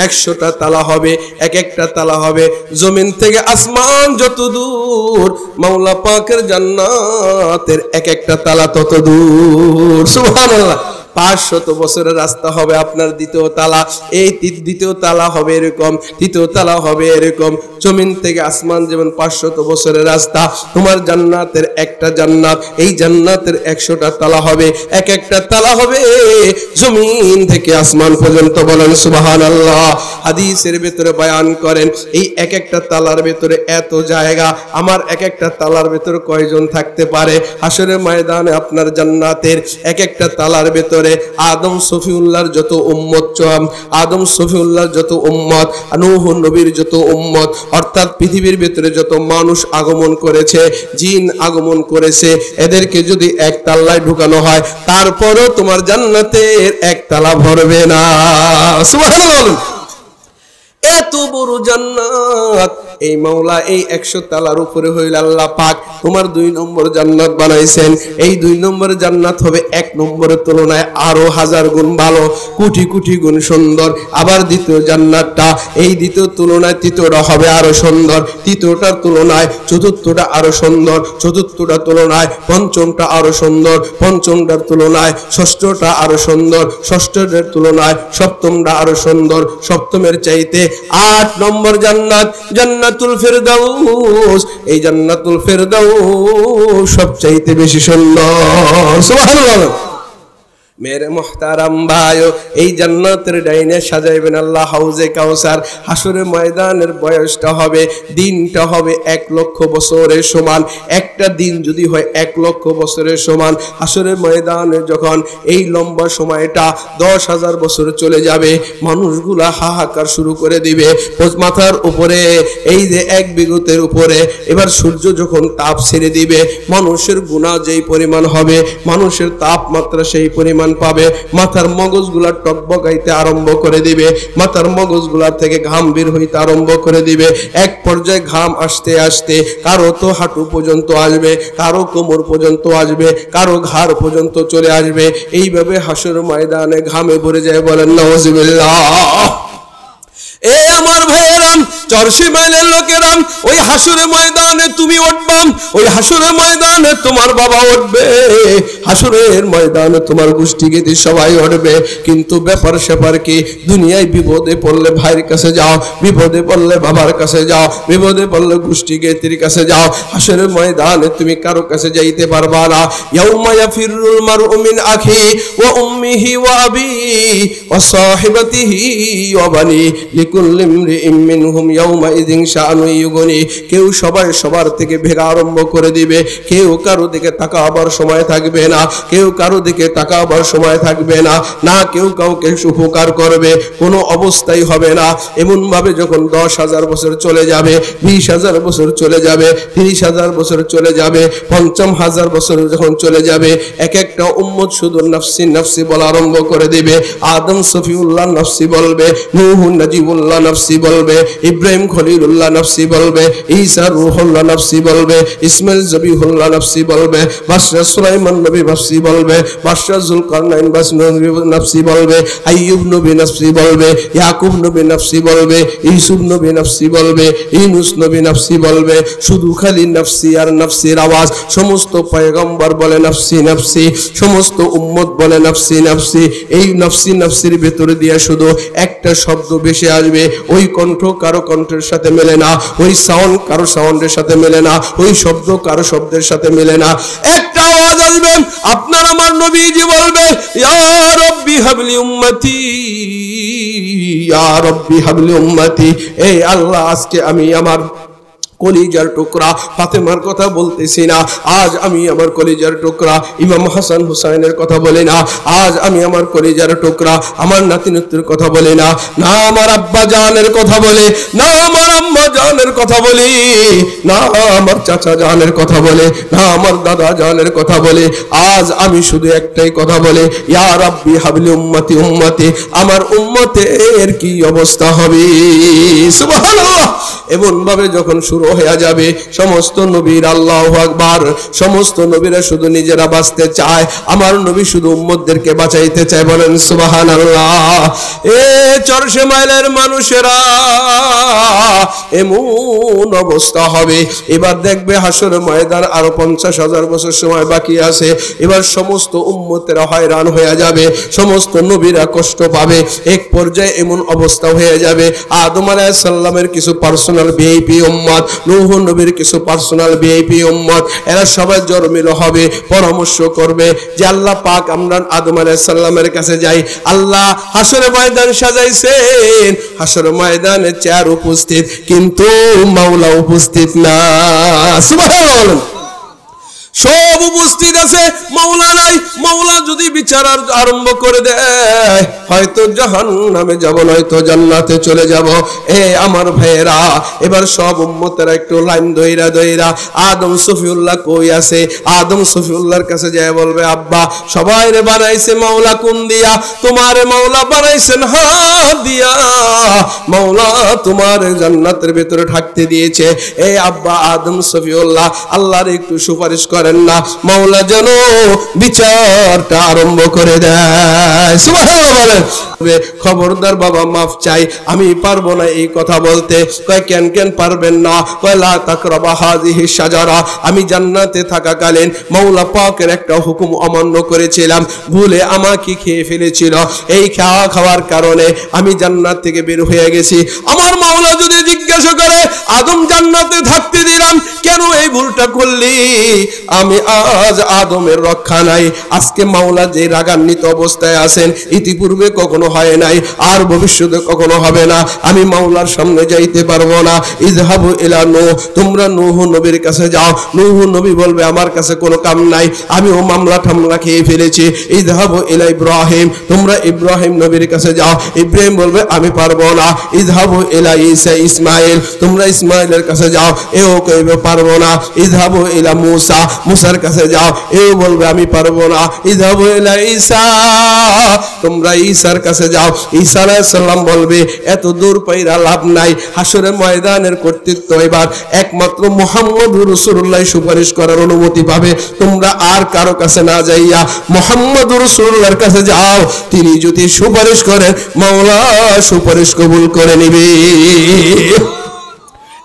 100টা তালা হবে, এক একটা তালা হবে জমিন থেকে আসমান যত দূর, মাওলা পাকের জান্নাতের এক একটা তালা তত দূর। সুবহানাল্লাহ। 500 বছরের রাস্তা হবে আপনার দ্বিতীয় তালা, এই দ্বিতীয় তালা হবে এরকম, তৃতীয় তালা হবে এরকম। জমিন থেকে আসমান যেমন 500 বছরের রাস্তা, তোমার জান্নাতের একটা জান্নাত, এই জান্নাতের 100টা তালা হবে, এক একটা তালা হবে জমিন থেকে আসমান পর্যন্ত। বলেন সুবহানাল্লাহ। হাদিসের ভিতরে বয়ান করেন এই এক একটা তালার ভিতরে এত জায়গা, আমার এক একটা তালার ভিতরে কয়জন থাকতে পারে? হাসরের ময়দানে আপনার জান্নাতের এক একটা তালার ভিতরে আদম সফিউল্লাহর যত উম্মত, আদম সফিউল্লাহর যত উম্মত, নূহ নবীর যত উম্মত, অর্থাৎ পৃথিবীর ভিতরে যত মানুষ আগমন করেছে, জিন আগমন করেছে, এদেরকে যদি এক তালায় ঢুকানো হয় তারপরও তোমার জান্নাতের এক তালা ভরবে না। সুবহানাল্লাহ। এত বড় জান্নাত এই মাওলা এই 100 তালার উপরে হইল আল্লাহ পাক তোমার 2 নম্বর জান্নাত বানাইছেন। এই 2 নম্বর জান্নাত হবে 1 নম্বরের তুলনায় আরো 1000 গুণ ভালো, কোটি কোটি গুণ সুন্দর। আবার দ্বিতীয় জান্নাতটা এই দ্বিতীয় তুলনায় তৃতীয়টা হবে আরো সুন্দর, তৃতীয়টার তুলনায় চতুর্থটা আরো সুন্দর, চতুর্থটার তুলনায় পঞ্চমটা আরো সুন্দর, পঞ্চমটার তুলনায় ষষ্ঠটা আরো সুন্দর, ষষ্ঠটার তুলনায় সপ্তমটা আরো সুন্দর, সপ্তমের চাইতে 8 নম্বর জান্নাত, জান্নাতুল ফেরদাউস। এই জান্নাতুল ফেরদাউস সবচাইতে বেশি সুন্দর। সুবহানাল্লাহ। मेरे मुहतारम भाइयों, এই জান্নাতের ডাইনে সাজাইবেন আল্লাহ হাউজে কাউসার। হাসরের ময়দানের বয়সটা হবে, দিনটা হবে 1 লক্ষ বছরের সমান। একটা দিন যদি হয় 1 লক্ষ বছরের সমান, হাসরের ময়দানে যখন এই লম্বা সময়টা 10,000 বছর চলে যাবে, মানুষগুলা হাহাকার শুরু করে দিবে। মাথার উপরে এই যে 1 বিঘতের উপরে এবার সূর্য যখন তাপ ছেড়ে দিবে, মানুষের গুনাহ যেই পরিমাণ হবে, মানুষের তাপমাত্রা সেই পরিমাণ পাবে। মাথার মগজগুলা টকবকাইতে আরম্ভ করে দিবে, মাথার মগজগুলা থেকে ঘাম বের হইতে আরম্ভ করে দিবে। এক পর্যায়ে ঘাম আসতে আসতে কারো তো হাঁটু পর্যন্ত আসবে, কারো কোমর পর্যন্ত আসবে, কারো ঘাড় পর্যন্ত চলে আসবে। এইভাবে হাসর ময়দানে ঘামে ভরে যায়। বলেন নাউজুবিল্লাহ। এ আমার ভাইয়েরাম, 400 মাইলের লোকেরাম, ওই হাসরের ময়দানে তুমি উঠবা, ওই হাসরের ময়দানে তোমার বাবা উঠবে, হাসরের ময়দানে তোমার গোষ্ঠী গীতি সবাই উঠবে। কিন্তু ব্যাপার স্যাপার কি, দুনিয়ায় বিপদে পড়লে ভাইয়ের কাছে যাও, বিপদে পড়লে বাবার কাছে যাও, বিপদে পড়লে গোষ্ঠী গীতির কাছে যাও। হাসরের ময়দানে তুমি কারো কাছে যাইতে পারবা না। ইয়াউমা ইয়াফিরুল মারউ মিন আখি ওয়া উম্মিহি ওয়া আবিহি ওয়া সাহিবাতিহি ওয়া বানি লিকুল্লি ইমরিইম মিনহুম ইয়াউমা ইযিন শাআনু ইউগনি। কেউ সবাই সবার থেকে ভেগা আরম্ভ করে দিবে, কেউ কারো দিকে তাকাবার সময় থাকবে না, কেউ কারো দিকে তাকাবার সময় থাকবে না, না কেউ কাউকে উপকার করবে, কোনো অবস্থাই হবে না। এমন ভাবে যখন 10,000 বছর চলে যাবে, 20,000 বছর চলে যাবে, 30,000 বছর চলে যাবে, 50,000 বছর যখন চলে যাবে, এক একটা উম্মত শুধু নফসি নফসি বলা আরম্ভ করে দিবে। আদম সফিউল্লাহ নফসি বলবে, নূহ নাজিবুল্লাহ নফসি বলবে, ইব্রাহিম খলিলুল্লাহ নফসি বলবে, ঈসা রূহুল্লাহ নফসি বলবে, ইসমাইল জবিহুল্লাহ নফসি বলবে, বাদশাহ সুলাইমান নবী নফসি বলবে, বাদশাহ যুলকারনাইন নফসি বলবে, আইয়ুব নবী নফসি বলবে, ইয়াকুব নবী নফসি বলবে, ইউসুফ নবী নফসি বলবে, ইউনুস নবী নফসি বলবে। শুধু খালি নফসি আর নফসির আওয়াজ। সমস্ত পয়গম্বর বলে নফসি নফসি, সমস্ত উম্মত বলে নফসি নফসি। এই নফসি নফসির ভেতরে দিয়ে শুধু একটা শব্দ বেশি আসবে, ওই কণ্ঠ কারো কণ্ঠের সাথে মেলে না, ওই সাউন্ড কারো সাউন্ডের সাথে মেলে না, ওই শব্দ কারো শব্দের সাথে মেলে না। একটা আওয়াজ আসবে, আপনার আমার নবীজি বলবে, ইয়া রাব্বি হাবলি উম্মতি, ইয়া রাব্বি হাবলি উম্মতি। এই আল্লাহ, আজকে আমি আমার কলিজার টুকরা ফাতেমার কথা বলতেছি না, আজ আমি আমার কলিজার টুকরা ইমাম হাসান হুসাইনের কথা বলি না, আজ আমি আমার কলিজার টুকরা আমার নাতিনাতির কথা বলি না, না আমার আব্বা জানের কথা বলি, না আমার আম্মা জানের কথা বলি, না আমার চাচা জানের কথা বলে, না আমার দাদা জানের কথা বলে, আজ আমি শুধু একটাই কথা বলে, ইয়া রাব্বি হাবলি উম্মতি উম্মতি, আমার উম্মতের কি অবস্থা হবে। সুবহানাল্লাহ। এমন ভাবে যখন শুরু হয়ে যাবে সমস্ত নবীর, আল্লাহু আকবার, সমস্ত নবীরা শুধু নিজেরা বাঁচতে চায়, আমার নবী শুধু উম্মতদেরকে বাঁচাইতে চায়, বলেন সুবহানাল্লাহ। এ চরশে মাইলের মানুষেরা, এমন অবস্থা হবে। এবার দেখবে হাসর ময়দান আরো 50,000 বছর সময় বাকি আছে। এবার সমস্ত উম্মতেরা হয়রান হয়ে যাবে, সমস্ত নবীরা কষ্ট পাবে। এক পর্যায়ে এমন অবস্থা হয়ে যাবে, আদম আলাইহিস সালামের কিছু পার্সোনাল ভিআইপি উম্মত, নূহ নবীর কিছু পার্সোনাল ভিআইপি উম্মত, এরা সবাই জড়মিল হবে, পরামর্শ করবে যে আল্লাহ পাক, আমরা আদম আলাইহিস সালামের কাছে যাই। আল্লাহ হাসর ময়দান সাজাইছেন, হাসর ময়দানে চেয়ার উপস্থিত, কিন্তু মাওলা উপস্থিত না। সুবহানাল্লাহ। সব উপস্থিত আছে, মাওলা নাই। মাওলা যদি বিচার আরম্ভ করে দেয়, হয়তো জাহান্নামে যাব, নয়তো জান্নাতে চলে যাব। এ আমার ভাইয়েরা, এবার সব উম্মতেরা একটু লাইন দইরা দইরা, আদম সফিউল্লাহ কই আছে, আদম সফিউল্লাহর কাছে যায় বলবে, আব্বা সবাই রে বানাইছে মাওলা কোন দিয়া, তোমারে মাওলা বানাইছেন হাত দিয়া, মাওলা তোমার জান্নাতের ভিতরে থাকতে দিয়েছে। এ আব্বা আদম সফিউল্লাহ, আল্লাহর একটু সুপারিশ করেন না, মাওলা যেন বিচারটা আরম্ভ করে দেয়। সুবহানাল্লাহ বলেন। খবরদার বাবা, মাফ চাই, আমি পারবো না এই কথা বলতে। কয় কেন কেন পারবেন না? কয় লা তাকরাবা হাযিহি শাজারা, আমি জান্নাতে থাকাকালীন মাওলা পাকের একটা হুকুম অমান্য করেছিলাম, ভুলে আমাকে খেয়ে ফেলেছিল, এই খাওয়ার কারণে আমি জান্নাত থেকে বের হয়ে গেছি। আমার মাওলা যদি জিজ্ঞাসা করে, আদম জান্নাতে থাকতে দিলাম, কেন এই ভুলটা করলি? আমি আজ আদমের রক্ষা নাই। আজকে মাওলা যে রাগান্বিত অবস্থায় আছেন, ইতিপূর্বে কখনো হয় নাই, আর ভবিষ্যতে কখনো হবে না। আমি মাওলার সামনে যাইতে পারবো না। ইযহাবু ইলা নূহ, তোমরা নূহ নবীর কাছে যাও। নূহ নবী বলবে, আমার কাছে কোনো কাম নাই, আমিও মামলা ঠামলা খেয়ে ফেলেছি। ইযহাবু ইলা ইব্রাহিম, তোমরা ইব্রাহিম নবীর কাছে যাও। ইব্রাহিম বলবে, আমি পারবো না। ইযহাবু ইলা ঈসা ইসমাইল, তোমরা ইসমাইলের কাছে যাও, এও কইবে পারবো না। ইযহাবু ইলা মূসা, মূসার কাছে যাও, এও বলবে আমি পারবো না। ইযহাবু ইলা ঈসা, তোমরা ঈসার কাছে যাও। ঈসা আলাইহিস সালাম বলবে, এত দূর পাইরা লাভ নাই। হাসরের ময়দানের কর্তৃত্ব এবার একমাত্র মুহাম্মদুর রাসূলুল্লাহ সুপারিশ করার অনুমতি পাবে। তোমরা আর কারো কাছে না যাইয়া মুহাম্মদুর রাসূলুল্লাহর কাছে যাও, তিনি যদি সুপারিশ করেন, মাওলা সুপারিশ কবুল করে নিবে।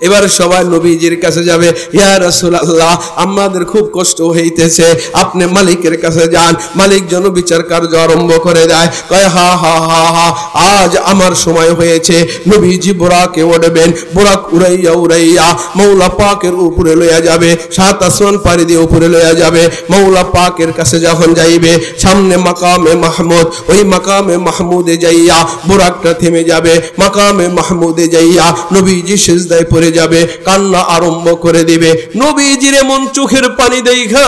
এবার সবাই নবীজির কাছে যাবে, ইয়া রাসূলুল্লাহ, আমাদের খুব কষ্ট হইতেছে, আপনি মালিকের কাছে যান, মালিক যেন বিচার কার্য আরম্ভ করে দেয়। কয়, হা হা হা হা, আজ আমার সময় হয়েছে। নবীজি বুরাকে উঠবেন, বুরাক উড়াইয়া উড়াইয়া মাওলা পাকের উপরে লইয়া যাবে, সাত আসমান পাড়ি দিয়ে উপরে লইয়া যাবে। মাওলা পাকের কাছে যখন যাইবে, সামনে মাকামে মাহমুদ, ওই মাকামে মাহমুদে যাইয়া বুরাকটা থেমে যাবে। মাকামে মাহমুদে যাইয়া নবীজি সিজদায় পড়ে যাবে, কান্না আরম্ভ করে দিবে। নবীজির এমন চোখের পানি দেখা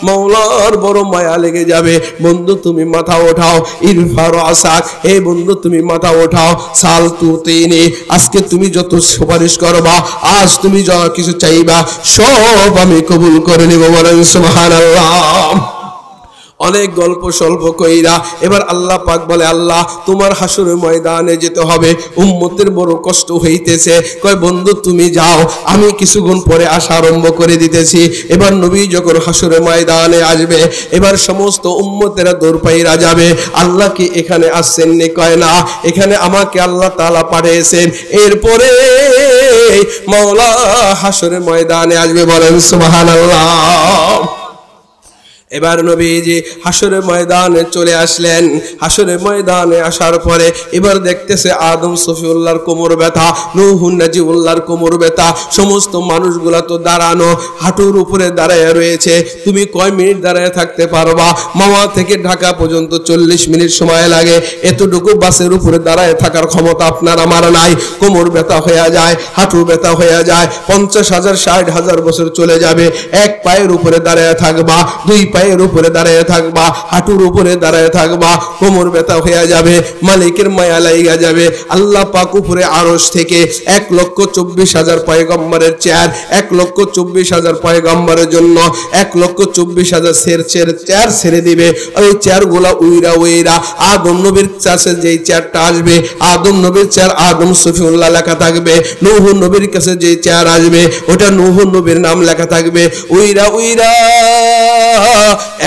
মাওলার বড় মায়া লেগে যাবে। বন্ধু তুমি মাথা ওঠাও, ইরফা রাসাক, এই বন্ধু তুমি মাথা ওঠাও, সাল তুতিনি, আজকে তুমি যত সুপারিশ করবা, আজ তুমি যা কিছু চাইবা, সব আমি কবুল করে নিব। বলেন সুবহানাল্লাহ। অনেক গল্প স্বল্প কইরা এবার আল্লাহ পাক বলে, আল্লাহ তোমার হাসরের ময়দানে যেতে হবে, উম্মতের বড় কষ্ট হইতেছে। কয় বন্ধু তুমি যাও, আমি কিছুক্ষণ পরে আসা আরম্ভ করে দিতেছি। এবার নবী যখন হাসরের ময়দানে আসবে, এবার সমস্ত উম্মতেরা দৌড় পাইরা যাবে, আল্লাহ কি এখানে আসছেন নি? কয় না, এখানে আমাকে আল্লাহ তাআলা পাঠিয়েছেন। এরপরে মাওলা হাসরের ময়দানে আসবে। বলেন সুবহানাল্লাহ। এবার নবীজি হাসরের ময়দানে চলে আসলেন। হাসরের ময়দানে আসার পরে এবার দেখতেছে আদম সফিউল্লাহর কোমর ব্যথা, নূহ নাজিউল্লাহর কোমর ব্যথা, সমস্ত মানুষগুলা তো দাঁড়ানো, হাঁটুর উপরে দাঁড়ায় রয়েছে। তুমি কয় মিনিট দাঁড়ায় থাকতে পারবা? মাওয়া থেকে ঢাকা পর্যন্ত 40 মিনিট সময় লাগে। এতটুকু বাসের উপরে দাঁড়ায় থাকার ক্ষমতা আপনার আমার নাই। কোমর ব্যথা হয়ে যায়, হাঁটু ব্যথা হয়ে যায়। 50,000 60,000 বছর চলে যাবে, এক পায়ের উপরে দাঁড়ায় থাকবা, দুই পায়ের উপরে দাঁড়ায় থাকবা, হাঁটুর উপরে দাঁড়ায় থাকবা, কোমর ব্যথা হয়ে যাবে, মালিকের মায়া লাইগা যাবে। আল্লাহ পাক উপরে আরশ থেকে 1,24,000 পয়গম্বরের চেয়ার, 1,24,000 পয়গম্বরের জন্য 1,24,000 চেয়ার ছেড়ে দিবে। ওই চেয়ারগুলা উইরা উইরা আদম নবীর কাছে যেই চেয়ারটা আসবে, আদম নবীর চেয়ার আদম সফিউল্লাহ লেখা থাকবে। নূহ নবীর কাছে যেই চেয়ার আসবে, ওটা নূহ নবীর নাম লেখা থাকবে। উইরা উইরা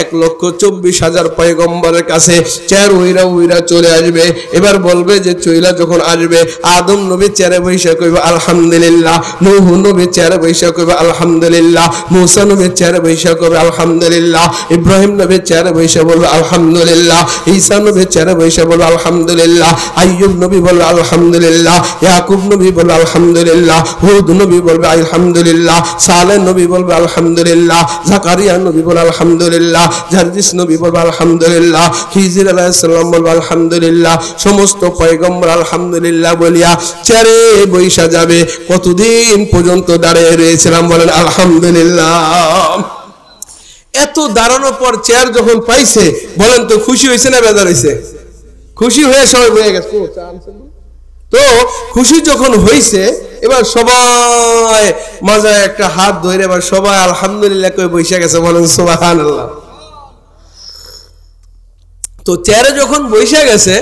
1,24,000 পয়গম্বরের কাছে চেয়ার উইরা উইরা চলে আসবে। এবার বলবে যে চইলা যখন আসবে, আদম নবী চেয়ারে বৈশা কইবে আলহামদুলিল্লাহ, নূহ নবী চেয়ারে বৈশা কইবে আলহামদুলিল্লাহ, মূসা নবী চেয়ারে বৈশা কইবে আলহামদুলিল্লাহ, ইব্রাহিম নবী চেয়ারে বৈশা বলবে আলহামদুলিল্লাহ, ঈসা নবী চেয়ারে বৈশা বলবে আলহামদুলিল্লাহ, আইয়ুব নবী বলবে আলহামদুলিল্লাহ, ইয়াকুব নবী বলবে আলহামদুলিল্লাহ, হুদ নবী বলবে আলহামদুলিল্লাহ, সালেহ নবী বলবে আলহামদুলিল্লাহ, জাকারিয়া নবী বলবে আলহামদুলিল্লাহ, জারজিস নবী বলবে আলহামদুলিল্লাহ, খিজির আলাইহিস সালাম বলবে আলহামদুলিল্লাহ। সমস্ত পয়গম্বর আলহামদুলিল্লাহ বলিয়া চেয়ারে বৈশা যাবে। কতদিন পর্যন্ত দাঁড়িয়ে রয়েছিলাম বলেন আলহামদুলিল্লাহ। এত দাঁড়ানোর পর চেয়ার যখন পাইছে, বলেন তো খুশি হয়েছে না বেজার হয়েছে? খুশি হয়ে সবাই বয়ে গেছে। তো খুশি যখন হয়েছে, এবার সবাই মাজায় একটা হাত ধরে এবার সবাই আলহামদুলিল্লাহ কয়ে বসে গেছে, বলেন সুবহানাল্লাহ। তো চেয়ারে যখন বসে গেছে,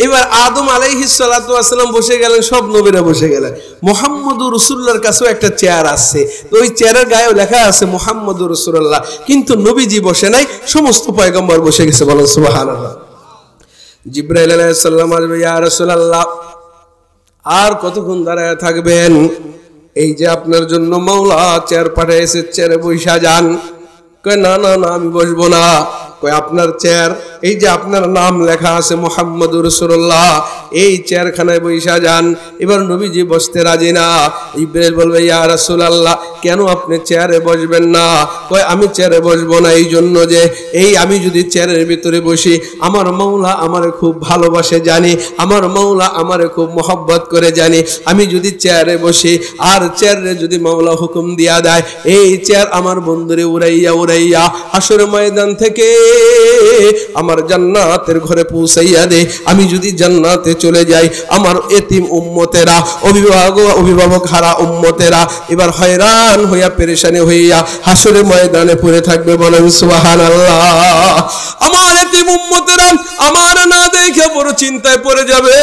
এবার আদম আলাইহিস সালাতু ওয়াস সালাম বসে গেলেন, সব নবীরা বসে গেলেন। মুহাম্মদুর রাসূলুল্লাহর কাছেও একটা চেয়ার আছে, তো ওই চেয়ারের গায়েও লেখা আছে মুহাম্মদুর রাসূলুল্লাহ, কিন্তু নবীজি বসে নাই, সমস্ত পয়গম্বর বসে গেছে, বলেন সুবহানাল্লাহ। জিবরাইল আলাইহিস সালাম বললেন, ইয়া রাসূলুল্লাহ, আর কতক্ষণ দাঁড়ায় থাকবেন? এই যে আপনার জন্য মাওলা চেয়ার পাঠিয়েছে, চেয়ারে বসা যান। কয় না না না, আমি বসবো না। কয় আপনার চেয়ার, এই যে আপনার নাম লেখা আছে মুহাম্মদুর রাসূলুল্লাহ, এই চেয়ারখানায় বসা যান। এবার নবীজি বসতে রাজি না। ইব্রাহিম বলবে, ইয়া রাসূলুল্লাহ, কেন আপনি চেয়ারে বসবেন না? কয় আমি চেয়ারে বসবো না এই জন্য যে এই আমি যদি চেয়ারের ভিতরে বসি, আমার মাওলা আমারে খুব ভালোবাসে জানি, আমার মাওলা আমারে খুব মহব্বত করে জানি। আমি যদি চেয়ারে বসি আর চেয়ারে যদি মাওলা হুকুম দিয়া দেয়, এই চেয়ার আমার বন্ধুরে উড়াইয়া উড়াইয়া হাসরের ময়দান থেকে আমার জান্নাতের ঘরে পৌঁছাইয়া দে। আমি যদি জান্নাতে চলে যাই, আমার এতিম উম্মতেরা, অভিভাবক হারা উম্মতেরা এবার হয়রান হইয়া পেরেশানি হইয়া হাসরের ময়দানে পড়ে থাকবে, বলেন সুবহানাল্লাহ। আমার এতিম উম্মতেরা আমার না দেখে বড় চিন্তায় পড়ে যাবে।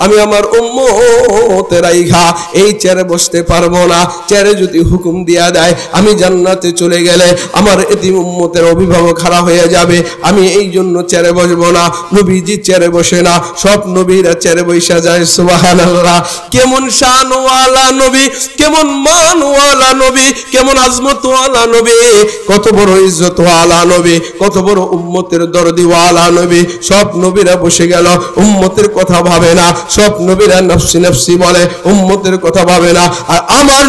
আমি আমার উম্মতেরাই এই চেয়ারে বসতে পারবো না। চেয়ারে যদি হুকুম দিয়া দেয়, আমি জান্নাতে চলে গেলে আমার এতিম উম্মতের অভিভাবক হারা হয়ে যাবে। আমি এই জন্য চেয়ারে বসবো না। নবীজি চেয়ারে বসে না, সব নবীরা চেয়ারে বসা যায়, সুবহানাল্লাহ। কেমন শানওয়ালা নবী, কেমন মানওয়ালা নবী, কেমন আজমতওয়ালা নবী, কত বড় ইজ্জতওয়ালা নবী, কত বড় উম্মতের দরদিওয়ালা নবী। সব নবীরা বসে গেল, উম্মতের কথা ভাবে না। সব নবীরা নফসি নফসি বলে, উম্মতের কথা ভাবে না। আর আমার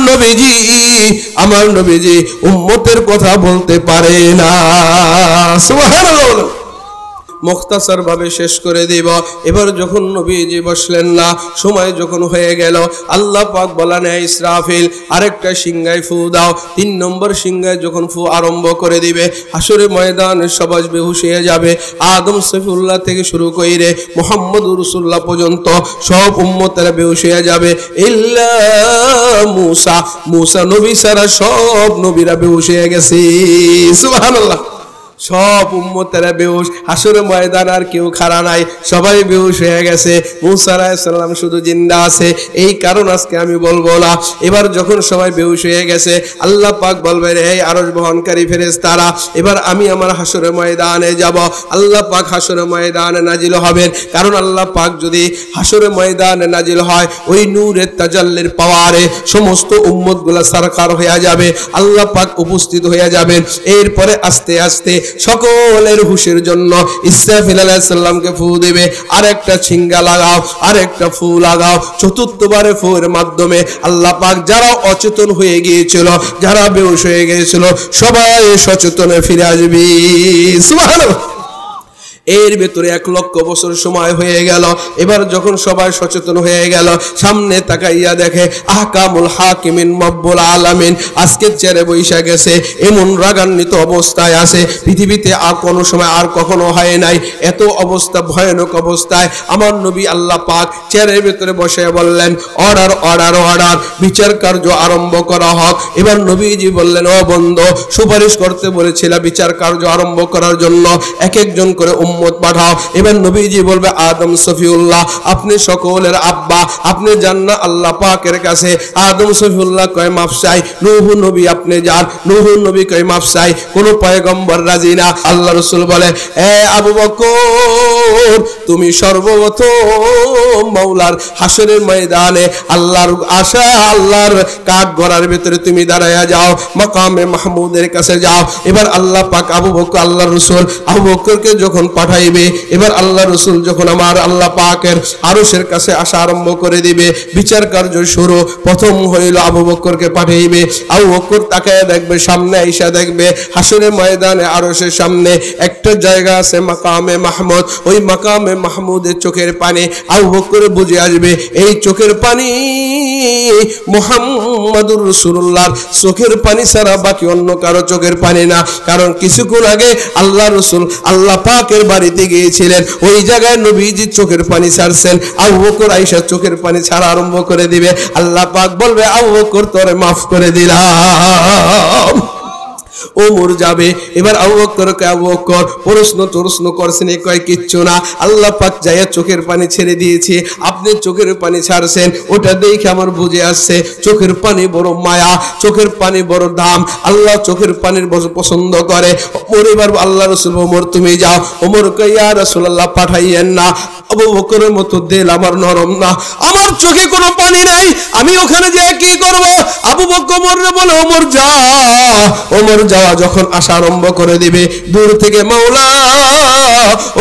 নবীজি উম্মতের কথা বলতে পারে না, সুবহানাল্লাহ। মুখতাসার ভাবে শেষ করে দিব। এবার যখন নবীজি বসলেন না, সময় যখন হয়ে গেল, আল্লাহ পাক বলেন, ইসরাফিল আরেকটা সিংহায় ফু দাও। 3 নম্বর সিংহায় যখন ফু আরম্ভ করে দিবে, হাসরের ময়দানে সবাই বেহুশ হয়ে যাবে। আদম সফিউল্লাহ থেকে শুরু করে মুহাম্মদুর রাসূলুল্লাহ পর্যন্ত সব উম্মতেরা বেহুশ হয়ে যাবে, ইল্লা মুসা নবী ছাড়া সব নবীরা বেহুশ হয়ে গেছে, সুবহানাল্লাহ। সব উম্মতেরা বেহুশ, হাসরের ময়দান আর কেউ খাড়া নাই, সবাই বেহুশ হয়ে গেছে, মূসা আলাইহিস সালাম শুধু জিন্দা আছে। এই কারণ আজকে আমি বলবো না। এবার যখন সবাই বেহুশ হয়ে গেছে, আল্লাহ পাক বলবেন, এই আরশ বহনকারী ফেরেশতারা, এবার আমি আমার হাসরের ময়দানে যাব। আল্লাহ পাক হাসরের ময়দানে নাজিল হবেন, কারণ আল্লাহ পাক যদি হাসরের ময়দানে নাজিল হয়, ওই নূরের তাজাল্লির পাওয়ারে সমস্ত উম্মতগুলা সরকার হয়ে যাবে, আল্লাহ পাক উপস্থিত হয়ে যাবেন। এরপরে আস্তে আস্তে সকলের হুশের জন্য ইসরাফিল আলাইহিস সালামকে ফু দেবে, আর একটা ছিঙ্গা লাগাও, আর একটা ফু লাগাও। চতুর্থবারে ফুর মাধ্যমে আল্লাহ পাক যারা অচেতন হয়ে গিয়েছিল, যারা বেহুশ হয়ে গিয়েছিল, সবাই সচেতনে ফিরে আসবে। সুবহানাল্লাহ। এর ভেতরে 1 লক্ষ বছর সময় হয়ে গেল। এবার যখন সবাই সচেতন হয়ে গেল, সামনে তাকাইয়া দেখে আহকামুল হাকিমিন রব্বুল আলামিন আজকে চেয়ারে বৈশা গেছে, এমন রাগান্বিত অবস্থায় আছে, পৃথিবীতে আর কোনো সময় আর কখনো হয় নাই এত অবস্থা, ভয়ানক অবস্থায় আমার নবী আল্লাহ পাক চেয়ারের ভেতরে বসে বললেন, অর্ডার অর্ডার অর্ডার, বিচার কার্য আরম্ভ করা হোক। এবার নবীজি বললেন, ও বন্ধু, সুপারিশ করতে বলেছিলাম বিচার কার্য আরম্ভ করার জন্য, এক একজন করে উম্মত পাঠাও। এবার নবীজি বলবে, আদম সফিউল্লাহ, আপনি সকলের আব্বা, আপনি যান না আল্লাহ পাকের কাছে। আদম সফিউল্লাহ কয় মাফ চাই। নূহ নবী আপনি যান। নূহ নবী কয় মাফ চাই। কোন পয়গম্বর রাজি না। আল্লাহ রাসূল বলে, এ আবু বকর, তুমি সর্বপ্রথম মাওলার হাসরের ময়দানে আল্লাহর আশা, আল্লাহর কাঠ গড়ার ভিতরে তুমি দাঁড়ায়া যাও, মাকামে মাহমুদের কাছে যাও। এবার আল্লাহ পাক আবু বকর, আল্লাহ রাসূল আবু বকরকে যখন পাঠাইবে, এবার আল্লাহ রাসূল যখন আমার আল্লাহ পাকের আরশের কাছে আসা আরম্ভ করে দিবে, বিচার কার্য শুরু। প্রথম হইল আবু বকরকে পাঠাইবে। আবু বকর তাকায় দেখবে, সামনে আইসা দেখবে হাসরের ময়দানে আরশের সামনে একটা জায়গা আছে মাকামে মাহমুদ। ওই মাকামে মাহমুদের চোখের পানি আবু বকর বুঝে আসবে, এই চোখের পানি মুহাম্মাদুর রাসূলুল্লাহর চোখের পানি ছাড়া বাকি অন্য কারো চোখের পানি না। কারণ কিছুক্ষণ আগে আল্লাহ রাসূল আল্লাহ পাকের বাড়িতে গিয়েছিলেন, ওই জায়গায় নবীজি চোখের পানি ছাড়ছেন। আবু বকর আয়েশা চোখের পানি ছাড়া আরম্ভ করে দিবে। আল্লাহ পাক বলবে, আবু বকর তোরে মাফ করে দিলাম। ওমর যাবে। এবার আবু বকরকে আবু বকর প্রশ্ন করছেন, কয় কিচ্ছু না, আল্লাহ পাক যাইয়া চোখের পানি ছেড়ে দিয়েছে, আপনি চোখের পানি ছাড়ছেন, ওটা দেখে আমার বুঝে আসছে চোখের পানি বড় মায়া, চোখের পানি বড় দাম, আল্লাহ চোখের পানির বড় পছন্দ করে। ওমর এবার আল্লাহ রাসূল, ওমর তুমি যাও। ওমর কয়, ইয়া রাসূলুল্লাহ পাঠাইয়েন না, আবু বকরের মতো দিল আমার নরম না, আমার চোখে কোনো পানি নাই, আমি ওখানে যেয়ে কি করব? আবু বকর ওমরে বলে, ওমর যা। ওমর যাওয়া যখন আসা আরম্ভ করে দিবে, দূর থেকে মাওলা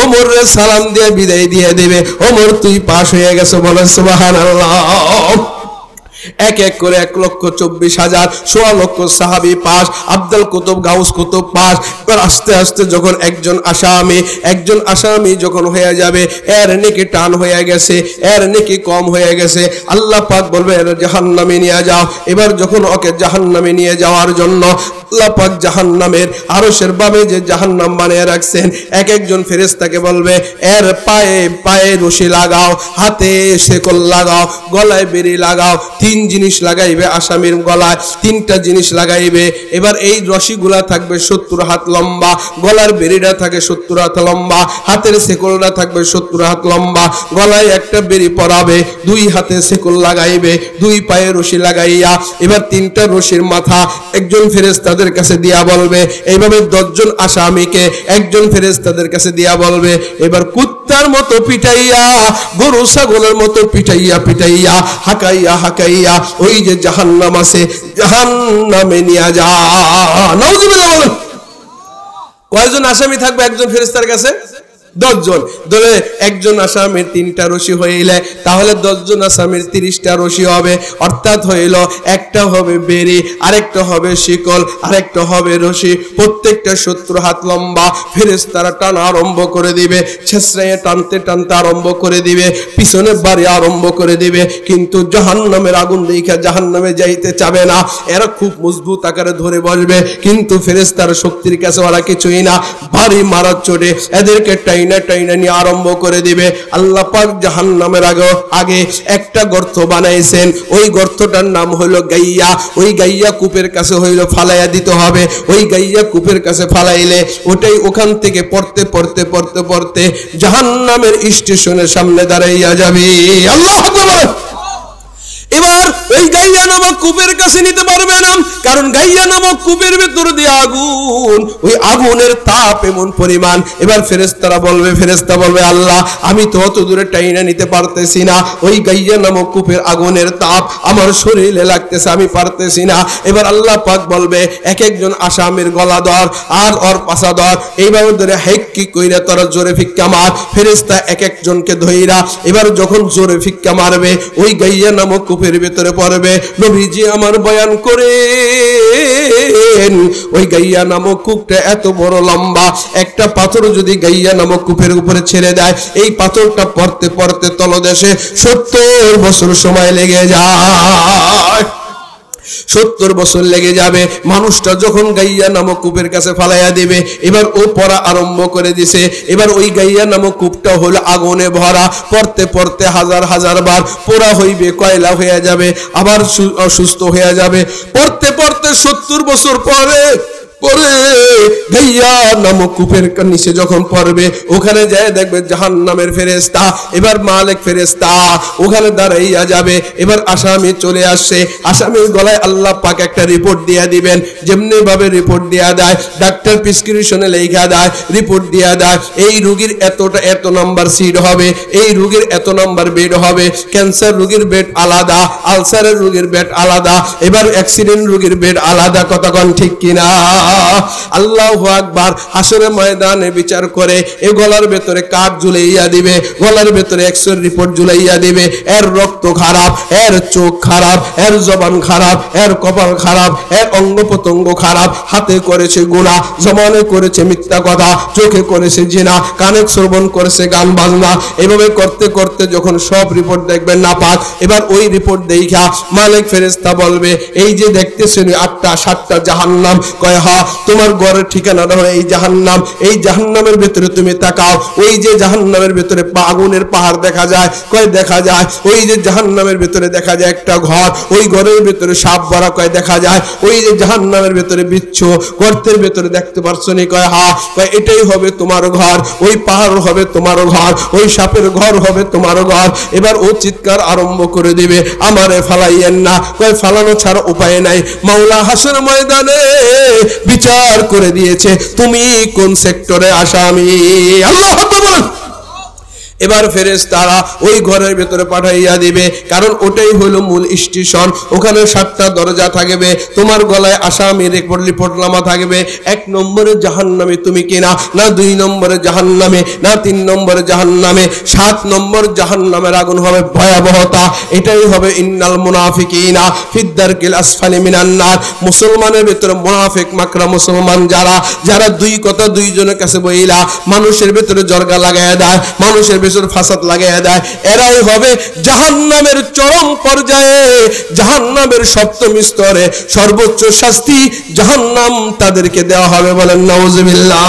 ওমরের সালাম দিয়ে বিদায় দিয়ে দিবে। ওমর তুই পাশ হয়ে গেছে, বলে সুবহানাল্লাহ। এক এক করে 1,24,000 সোয়া লক্ষ সাহাবী পাস, আব্দুল কুতুব গাউস কুতুব পাস। এবার আস্তে আস্তে যখন একজন আসামি যখন হয়ে যাবে, এর নেকি টান হয়ে গেছে, এর নেকি কম হয়ে গেছে, আল্লাহ পাক বলবে এর জাহান্নামে নিয়ে যাও। এবার যখন ওকে জাহান্নামে নিয়ে যাওয়ার জন্য আল্লাহ পাক জাহান্নামের আরশের বামে যে জাহান্নাম বানিয়ে রাখছেন, এক একজন ফেরেশতাকে বলবে এর পায়ে পায়ে রশি লাগাও, হাতে শেকল লাগাও, গলায় বেড়ি লাগাও। 3 জিনিস লাগাইবে আসামির গলায়, 3টা জিনিস লাগাইবে। এবার এই রশিগুলা থাকবে 70 হাত লম্বা, গলার বেড়িটা থাকে 70 হাত লম্বা, হাতের শেকলটা থাকবে 70 হাত লম্বা। গলায় একটা বেড়ি পরাবে, 2 হাতে শেকল লাগাইবে, 2 পায়ে রশি লাগাইয়া এবার 3টা রশির মাথা একজন ফেরেশতাদের কাছে দিয়া বলবে, এইভাবে 10 জন আসামিকে একজন ফেরেশতাদের কাছে দিয়া বলবে, এবার কুত্তার মতো পিটাইয়া, গরু ছাগলের মতো পিটাইয়া পিটাইয়া, হাকাইয়া হাকাইয়া ওই যে জাহান্নাম আছে, জাহান্নামে নিয়ে যা। নাউযুবিল্লাহ বলেন। কয়জন আসামি থাকবে একজন ফেরেশতার কাছে? 10 জন। ধরে একজন আসামির 3টা রশি হইলে তাহলে 10 জন আসামির 30টা রশি হবে, অর্থাৎ হইল একটা হবে বেড়ি, আরেকটা হবে শিকল, আরেকটা হবে রশি, প্রত্যেকটা 70 হাত লম্বা। ফেরেশতারা টানা আরম্ভ করে দিবে, ছেঁচড়াইয়ে টানতে টানতে আরম্ভ করে দিবে, পিছনে বাড়ি আরম্ভ করে দিবে। কিন্তু জাহান্নামের আগুন দেখা জাহান্নামে যাইতে চাবে না, এরা খুব মজবুত আকারে ধরে বসবে, কিন্তু ফেরেশতার শক্তির কাছে ওরা কিছুই না। বাড়ি মারার চোটে এদেরকে টাইনা টাইনা নিয়ে আরম্ভ করে দিবে। আল্লাহ পাক জাহান্নামের আগে একটা গর্ত বানাইছেন, ওই গর্তটার নাম হলো গাইয়া। ওই গাইয়া কূপের কাছে হইলো ফালাইয়া দিতে হবে। ওই গাইয়া কূপের কাছে ফালাইলে ওটাই ওখান থেকে পড়তে পড়তে পড়তে পড়তে জাহান্নামের স্টেশনের সামনে দাঁড়াইয়া যাবে। আল্লাহু আকবার। এবার ওই গাইয়া নামক কূপের কাছে নিতে পারবে না, কারণ গাইয়া নামক কূপের ভেতর দিয়ে আগুন, ওই আগুনের তাপ এমন পরিমাণ। এবার ফেরেশতারা বলবে, ফেরেশতা বলবে আল্লাহ আমি তো অত দূরে টাইনা নিতে পারতেছি না, ওই গাইয়া নামক কূপের আগুনের তাপ আমার শরীরে লাগতেছে, আমি পারতেছি না। এবার আল্লাহ পাক বলবে এক একজন আসামির গলা ধর আর ওর পাছা ধর, এইভাবে ধরে হেক্কি কইরা তোরা জোরে ফিক্কা মার। ফেরেশতা এক একজনকে ধইরা এবার যখন জোরে ফিক্কা মারবে ওই গাইয়া নামক কূপের ভিতরে পড়বে। নবীজি আমার বয়ান করে ওই গাইয়া নামক কূপটা এত বড় লম্বা, একটা পাথর যদি গাইয়া নামক কূপের উপরে ছেড়ে দেয় এই পাথরটা পড়তে পড়তে তলদেশে 70 বছর সময় লেগে যায়। 70 বছর লেগে যাবে। মানুষটা যখন গাইয়া নামক কূপের কাছে ফালাইয়া দিবে এবার ও পড়া আরম্ভ করে দিছে। এবার ওই গাইয়া নামক কূপটা হলো আগুনে ভরা, পড়তে পড়তে হাজার হাজার বার পোড়া হইবে, কয়লা হয়ে যাবে, আবার অসুস্থ হয়ে যাবে। পড়তে পড়তে 70 বছর পরে গাইয়া নামক কূপের নিচে যখন পড়বে ওখানে যায় দেখবে জাহান্নামের ফেরেশতা, এবার মালিক ফেরেশতা ওখানে দাঁড়াইয়া যাবে। এবার আসামি চলে আসছে, আসামির গলায় আল্লাহ পাক একটা রিপোর্ট দিয়া দিবেন। যেমনি ভাবে রিপোর্ট দিয়া দেয়, ডাক্তার প্রেসক্রিপশনে লেখা দেয়, রিপোর্ট দিয়া দেয় এই রোগীর এত নাম্বার সিট হবে, এই রোগীর এত নাম্বার বেড হবে, ক্যান্সার রোগীর বেড আলাদা, আলসারের রোগীর বেড আলাদা, এবার অ্যাক্সিডেন্ট রোগীর বেড আলাদা। কতক্ষণ ঠিক কিনা? আল্লাহু আকবার। হাসরের ময়দানে বিচার করে এই গলার ভেতরে কাঠ ঝুলাইয়া দিবে, গলার ভেতরে এক্সরে রিপোর্ট ঝুলাইয়া দিবে। এর রক্ত খারাপ, এর চোখ খারাপ, এর জবান খারাপ, এর কপাল খারাপ, এর অঙ্গ প্রত্যঙ্গ খারাপ, হাতে করেছে গুনাহ, জবানে করেছে মিথ্যা কথা, চোখে করেছে জিনা, কানে শ্রবণ করেছে গান বাজনা। এভাবে করতে করতে যখন সব রিপোর্ট দেখবেন না পাক, এবার ওই রিপোর্ট দেখা মালিক ফেরেশতা বলবে এই যে দেখতেছেন 8টা 7টা জাহান্নাম, কয় হ্যাঁ তোমার ঘরের ঠিকানাটা হলো এই জাহান্নাম, এই জাহান্নামের ভিতরে তুমি তাকাও, ওই যে জাহান্নামের ভিতরে আগুনের পাহাড় দেখা যায়, কয় দেখা যায়। ওই যে জাহান্নামের ভিতরে দেখা যায় একটা ঘর, ওই ঘরের ভিতরে সাপ ভরা, কয় দেখা যায়। ওই যে জাহান্নামের ভিতরে বিচ্ছু গর্তের ভিতরে দেখতে পারছো নি, কয় হ্যাঁ, কয় এটাই হবে তোমার ঘর, ওই পাহাড় হবে তোমার ঘর, ওই সাপের ঘর হবে তোমার ঘর। এবার ও চিৎকার আরম্ভ করে দিবে আমারে ফালাইয়েন না, কয় ফালানো ছাড়া উপায় নাই। মাওলা হাসরের ময়দানে বিচার করে দিয়েছে তুমি কোন সেক্টরে আসামি। আল্লাহু আকবার। এবার ফেরেশতারা ওই ঘরের ভিতরে পাঠাইয়া দিবে, কারণ ওটাই হলো মূল স্টেশন। ওখানে 7টা দরজা থাকবে, তোমার গলায় আসামির রিপোর্টনামা থাকবে। 1 নম্বরে জাহান্নামে তুমি কিনা, না 2 নম্বরে জাহান্নামে, না 3 নম্বরে জাহান্নামে, 7 নম্বর জাহান্নামের আগুন হবে ভয়াবহতা। এটাই হবে ইন্নাল মুনাফিকিনা ফিদ্দারকিল আসফালি মিনান নার। মুসলমানের ভিতরে মুনাফিক মাকরা মুসলমান যারা দুই কথা দুইজনের কাছে বইলা মানুষের ভিতরে জর্গা লাগাইয়া দেয়, মানুষের ফাসাদ লাগাইয়া দেয়, এরাই হবে জাহান্নামের চরম পর্যায়ে, জাহান্নামের 7ম স্তরে সর্বোচ্চ শাস্তি জাহান্নাম তাদেরকে দেওয়া হবে। বলেন নাউজুবিল্লাহ।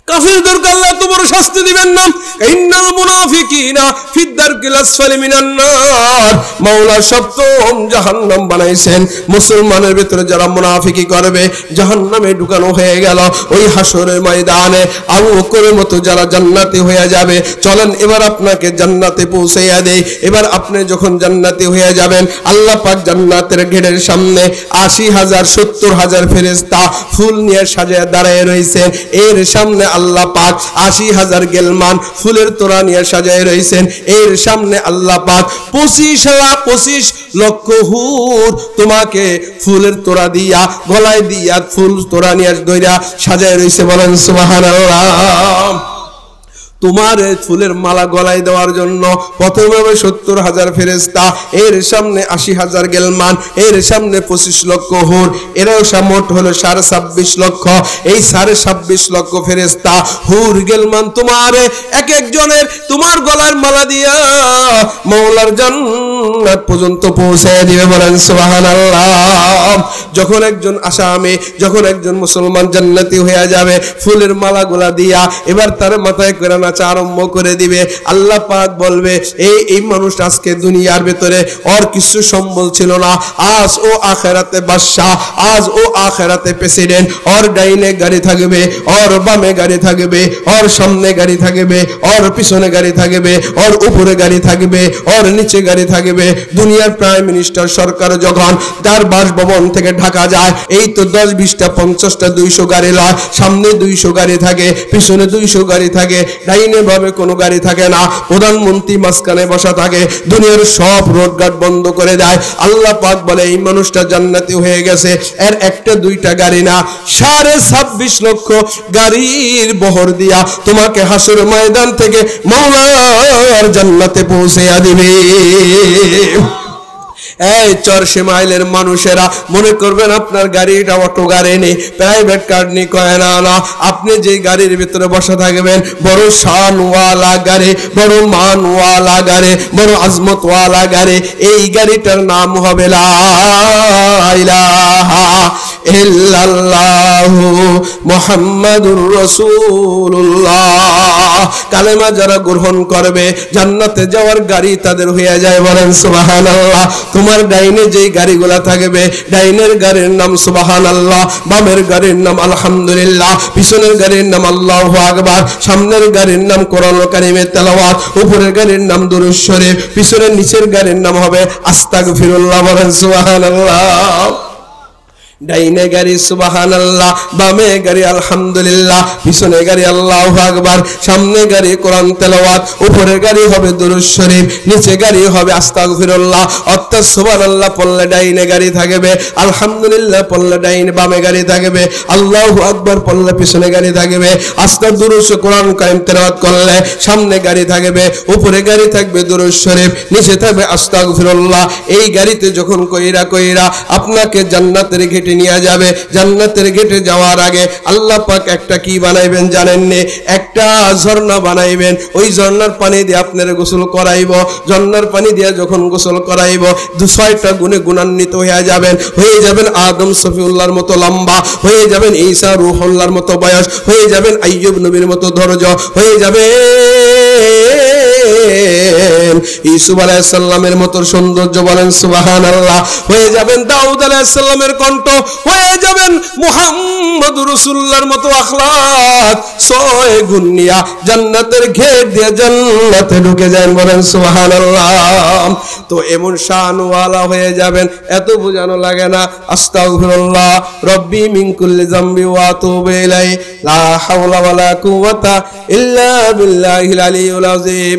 কাফিরদেরকে আল্লাহ এত বড় শাস্তি দিবেন না। ইন্নাল মুনাফিকিনা ফিদ্দারকিল আসফালি মিনান নার। মাওলা 7ম জাহান্নাম বানাইছেন। মুসলমানের ভিতরে যারা মুনাফিকি করবে জাহান্নামে ঢুকানো হয়ে গেল। ওই হাসরের ময়দানে আবু বকরের মতো যারা জান্নাতি হয়ে যাবে, চলেন এবার আপনাকে জান্নাতে পৌঁছাইয়া দেই। এবার আপনি যখন জান্নাতি হয়ে যাবেন আল্লাহ পাক জান্নাতের গেটের সামনে 80,000 70,000 ফেরেশতা ফুল নিয়ে সাজায় দাঁড়ায় রয়েছে। এর সামনে আল্লাহ পাক 80,000 গেলমান ফুলের তোড়া নিয়ে সাজায় রয়েছেন। এর সামনে আল্লাহ পাক 25 লক্ষ হুর তোমাকে ফুলের তোড়া দিয়া গলায় দিয়া ফুল তোড়া নিয়ে দইরা সাজায় রয়েছে। বলেন সুবহানাল্লাহ। তোমার ফুলের মালা গলায় দেওয়ার জন্য প্রথমে 70,000 ফেরেশতা, এর সামনে 80,000 গেলমান, এর সামনে 25 লক্ষ হুর, এরাও মোট হলো 26.5 লক্ষ। এই 26.5 লক্ষ ফেরেশতা হুর গেলমান তোমার এক একজনের তোমার গলার মালা দিয়া মাওলার জান্নাত জান্নাত পর্যন্ত পৌঁছে দিবে। বলেন সুবহানাল্লাহ। যখন একজন আসামি, যখন একজন মুসলমান জান্নাতি হয়ে যাবে, ফুলের মালাগুলা দিয়া এবার তার মাথায় করে নাচা আরম্ভ করে দিবে। আল্লাহ পাক বলবে এই মানুষ আজকে দুনিয়ার ভিতরে ওর কিছু সম্বল ছিল না, আজ ও আখিরাতে বাদশা, আজ ও আখিরাতে প্রেসিডেন্ট। ওর ডাইনে গাড়ি থাকবে, ওর বামে গাড়ি থাকবে, ওর সামনে গাড়ি থাকবে, ওর পিছনে গাড়ি থাকবে, ওর উপরে গাড়ি থাকবে, ওর নিচে গাড়ি থাকবে। দুনিয়ার প্রাইম মিনিস্টার সরকার যখন তার বাসভবন থেকে ঢাকা যায়, এই তো 10, 20টা, 50টা, 200 গাড়ি লয়। সামনে 200 গাড়ি থাকে, পিছনে 200 গাড়ি থাকে, ডাইনে ভাবে কোনো গাড়ি থাকে না। প্রধানমন্ত্রী মাঝখানে বসা থাকে, দুনিয়ার সব রোডঘাট বন্ধ করে দেয়। আল্লাহ পাক বলে এই মানুষটা জান্নাতি হয়ে গেছে। এর একটা দুইটা গাড়ি না, 26.5 লক্ষ গাড়ির বহর দিয়া তোমাকে হাসর ময়দান থেকে মাওলার জান্নাতে পৌঁছে দিবে। এই 400 মাইলের মানুষেরা মনে করবেন আপনার গাড়িটা অটো গাড়ি নেই, প্রাইভেট কার নেই, কয় না না, আপনি যে গাড়ির ভিতরে বসে থাকবেন বড় শানওয়ালা গাড়ি, বড় মানওয়ালা গাড়ি, বড় আজমতওয়ালা গাড়ি, এই গাড়িটার নাম হবে লা ইলাহা ইল্লাল্লাহু মুহাম্মাদুর রাসূলুল্লাহ। কালেমা যারা গ্রহণ করবে জান্নাতে যাওয়ার গাড়ি তাদের হয়ে যায়। বলেন সুবহানাল্লাহ। তোমার ডাইনে যেই গাড়িগুলা থাকবে, ডাইনের গাড়ির নাম সুবহানাল্লাহ, বামের গাড়ির নাম আলহামদুলিল্লাহ, পিছনের গাড়ির নাম আল্লাহু আকবার, সামনের গাড়ির নাম কোরআনুল কারীমের তেলাওয়াত, উপরের গাড়ির নাম দুরূদ শরীফ, পিছনের নিচের গাড়ির নাম হবে আস্তাগফিরুল্লাহ। বলেন সুবহানাল্লাহ। ডাইনে গাড়ি সুবহানাল্লাহ, বামে গাড়ি আলহামদুলিল্লাহ, পিছনে গাড়ি আল্লাহু আকবার, সামনে গাড়ি কোরআন তেলাওয়াত, উপরে গাড়ি হবে দুরূদ শরীফ, নিচে গাড়ি হবে আস্তাগফিরুল্লাহ। অর্থাৎ সুবহানাল্লাহ পড়লে ডাইনে গাড়ি থাকবে, আলহামদুলিল্লাহ পড়লে ডাইনে বামে গাড়ি থাকবে, আল্লাহু আকবার পড়লে পিছনে গাড়ি থাকবে, আস্তাগফিরুল্লাহ কোরআন কারীম তেলাওয়াত করলে সামনে গাড়ি থাকবে, উপরে গাড়ি থাকবে দুরূদ শরীফ, নিচে থাকবে আস্তাগফিরুল্লাহ। এই গাড়িতে যখন কইরা আপনাকে জান্নাতের গেটে নিয়ে যাবে, জান্নাতের গেটে যাওয়ার আগে আল্লাহ পাক একটা কি বানাইবেন জানেন নে? একটা ঝর্ণা বানাইবেন। ওই ঝর্ণার পানি দিয়ে আপনারা গোসল করাইব। ঝর্ণার পানি দিয়ে যখন গোসল করাইব 2-6টা গুণে গুণান্বিত হয়ে যাবেন আদম সফিউল্লাহর মতো লম্বা, হয়ে যাবেন ঈসা রূহুল্লাহর মতো বয়স, হয়ে যাবেন আইয়ুব নবীর মতো ধৈর্য, হয়ে যাবে ইউসুফ আলাইহিস সালামের মতো সৌন্দর্য। বলেন সুবহানাল্লাহ। হয়ে যাবেন দাউদ আলাইহিস সালামের কণ্ঠ, হয়ে যাবেন মুহাম্মদুর রাসূলুল্লাহর মতো আখলাক। 6 গুণ নিয়া জান্নাতের গেট দিয়ে জান্নাতে ঢুকে যান। বলেন সুবহানাল্লাহ। তো এমন শানওয়ালা হয়ে যাবেন, এত বোঝানো লাগে না। আস্তাগফিরুল্লাহ রব্বি মিন কুল্লি যামবি ওয়া আতুবু ইলাইহি লা হাওলা ওয়ালা কুওয়াতা ইল্লা বিল্লাহিল আলিয়্যিল আযীম।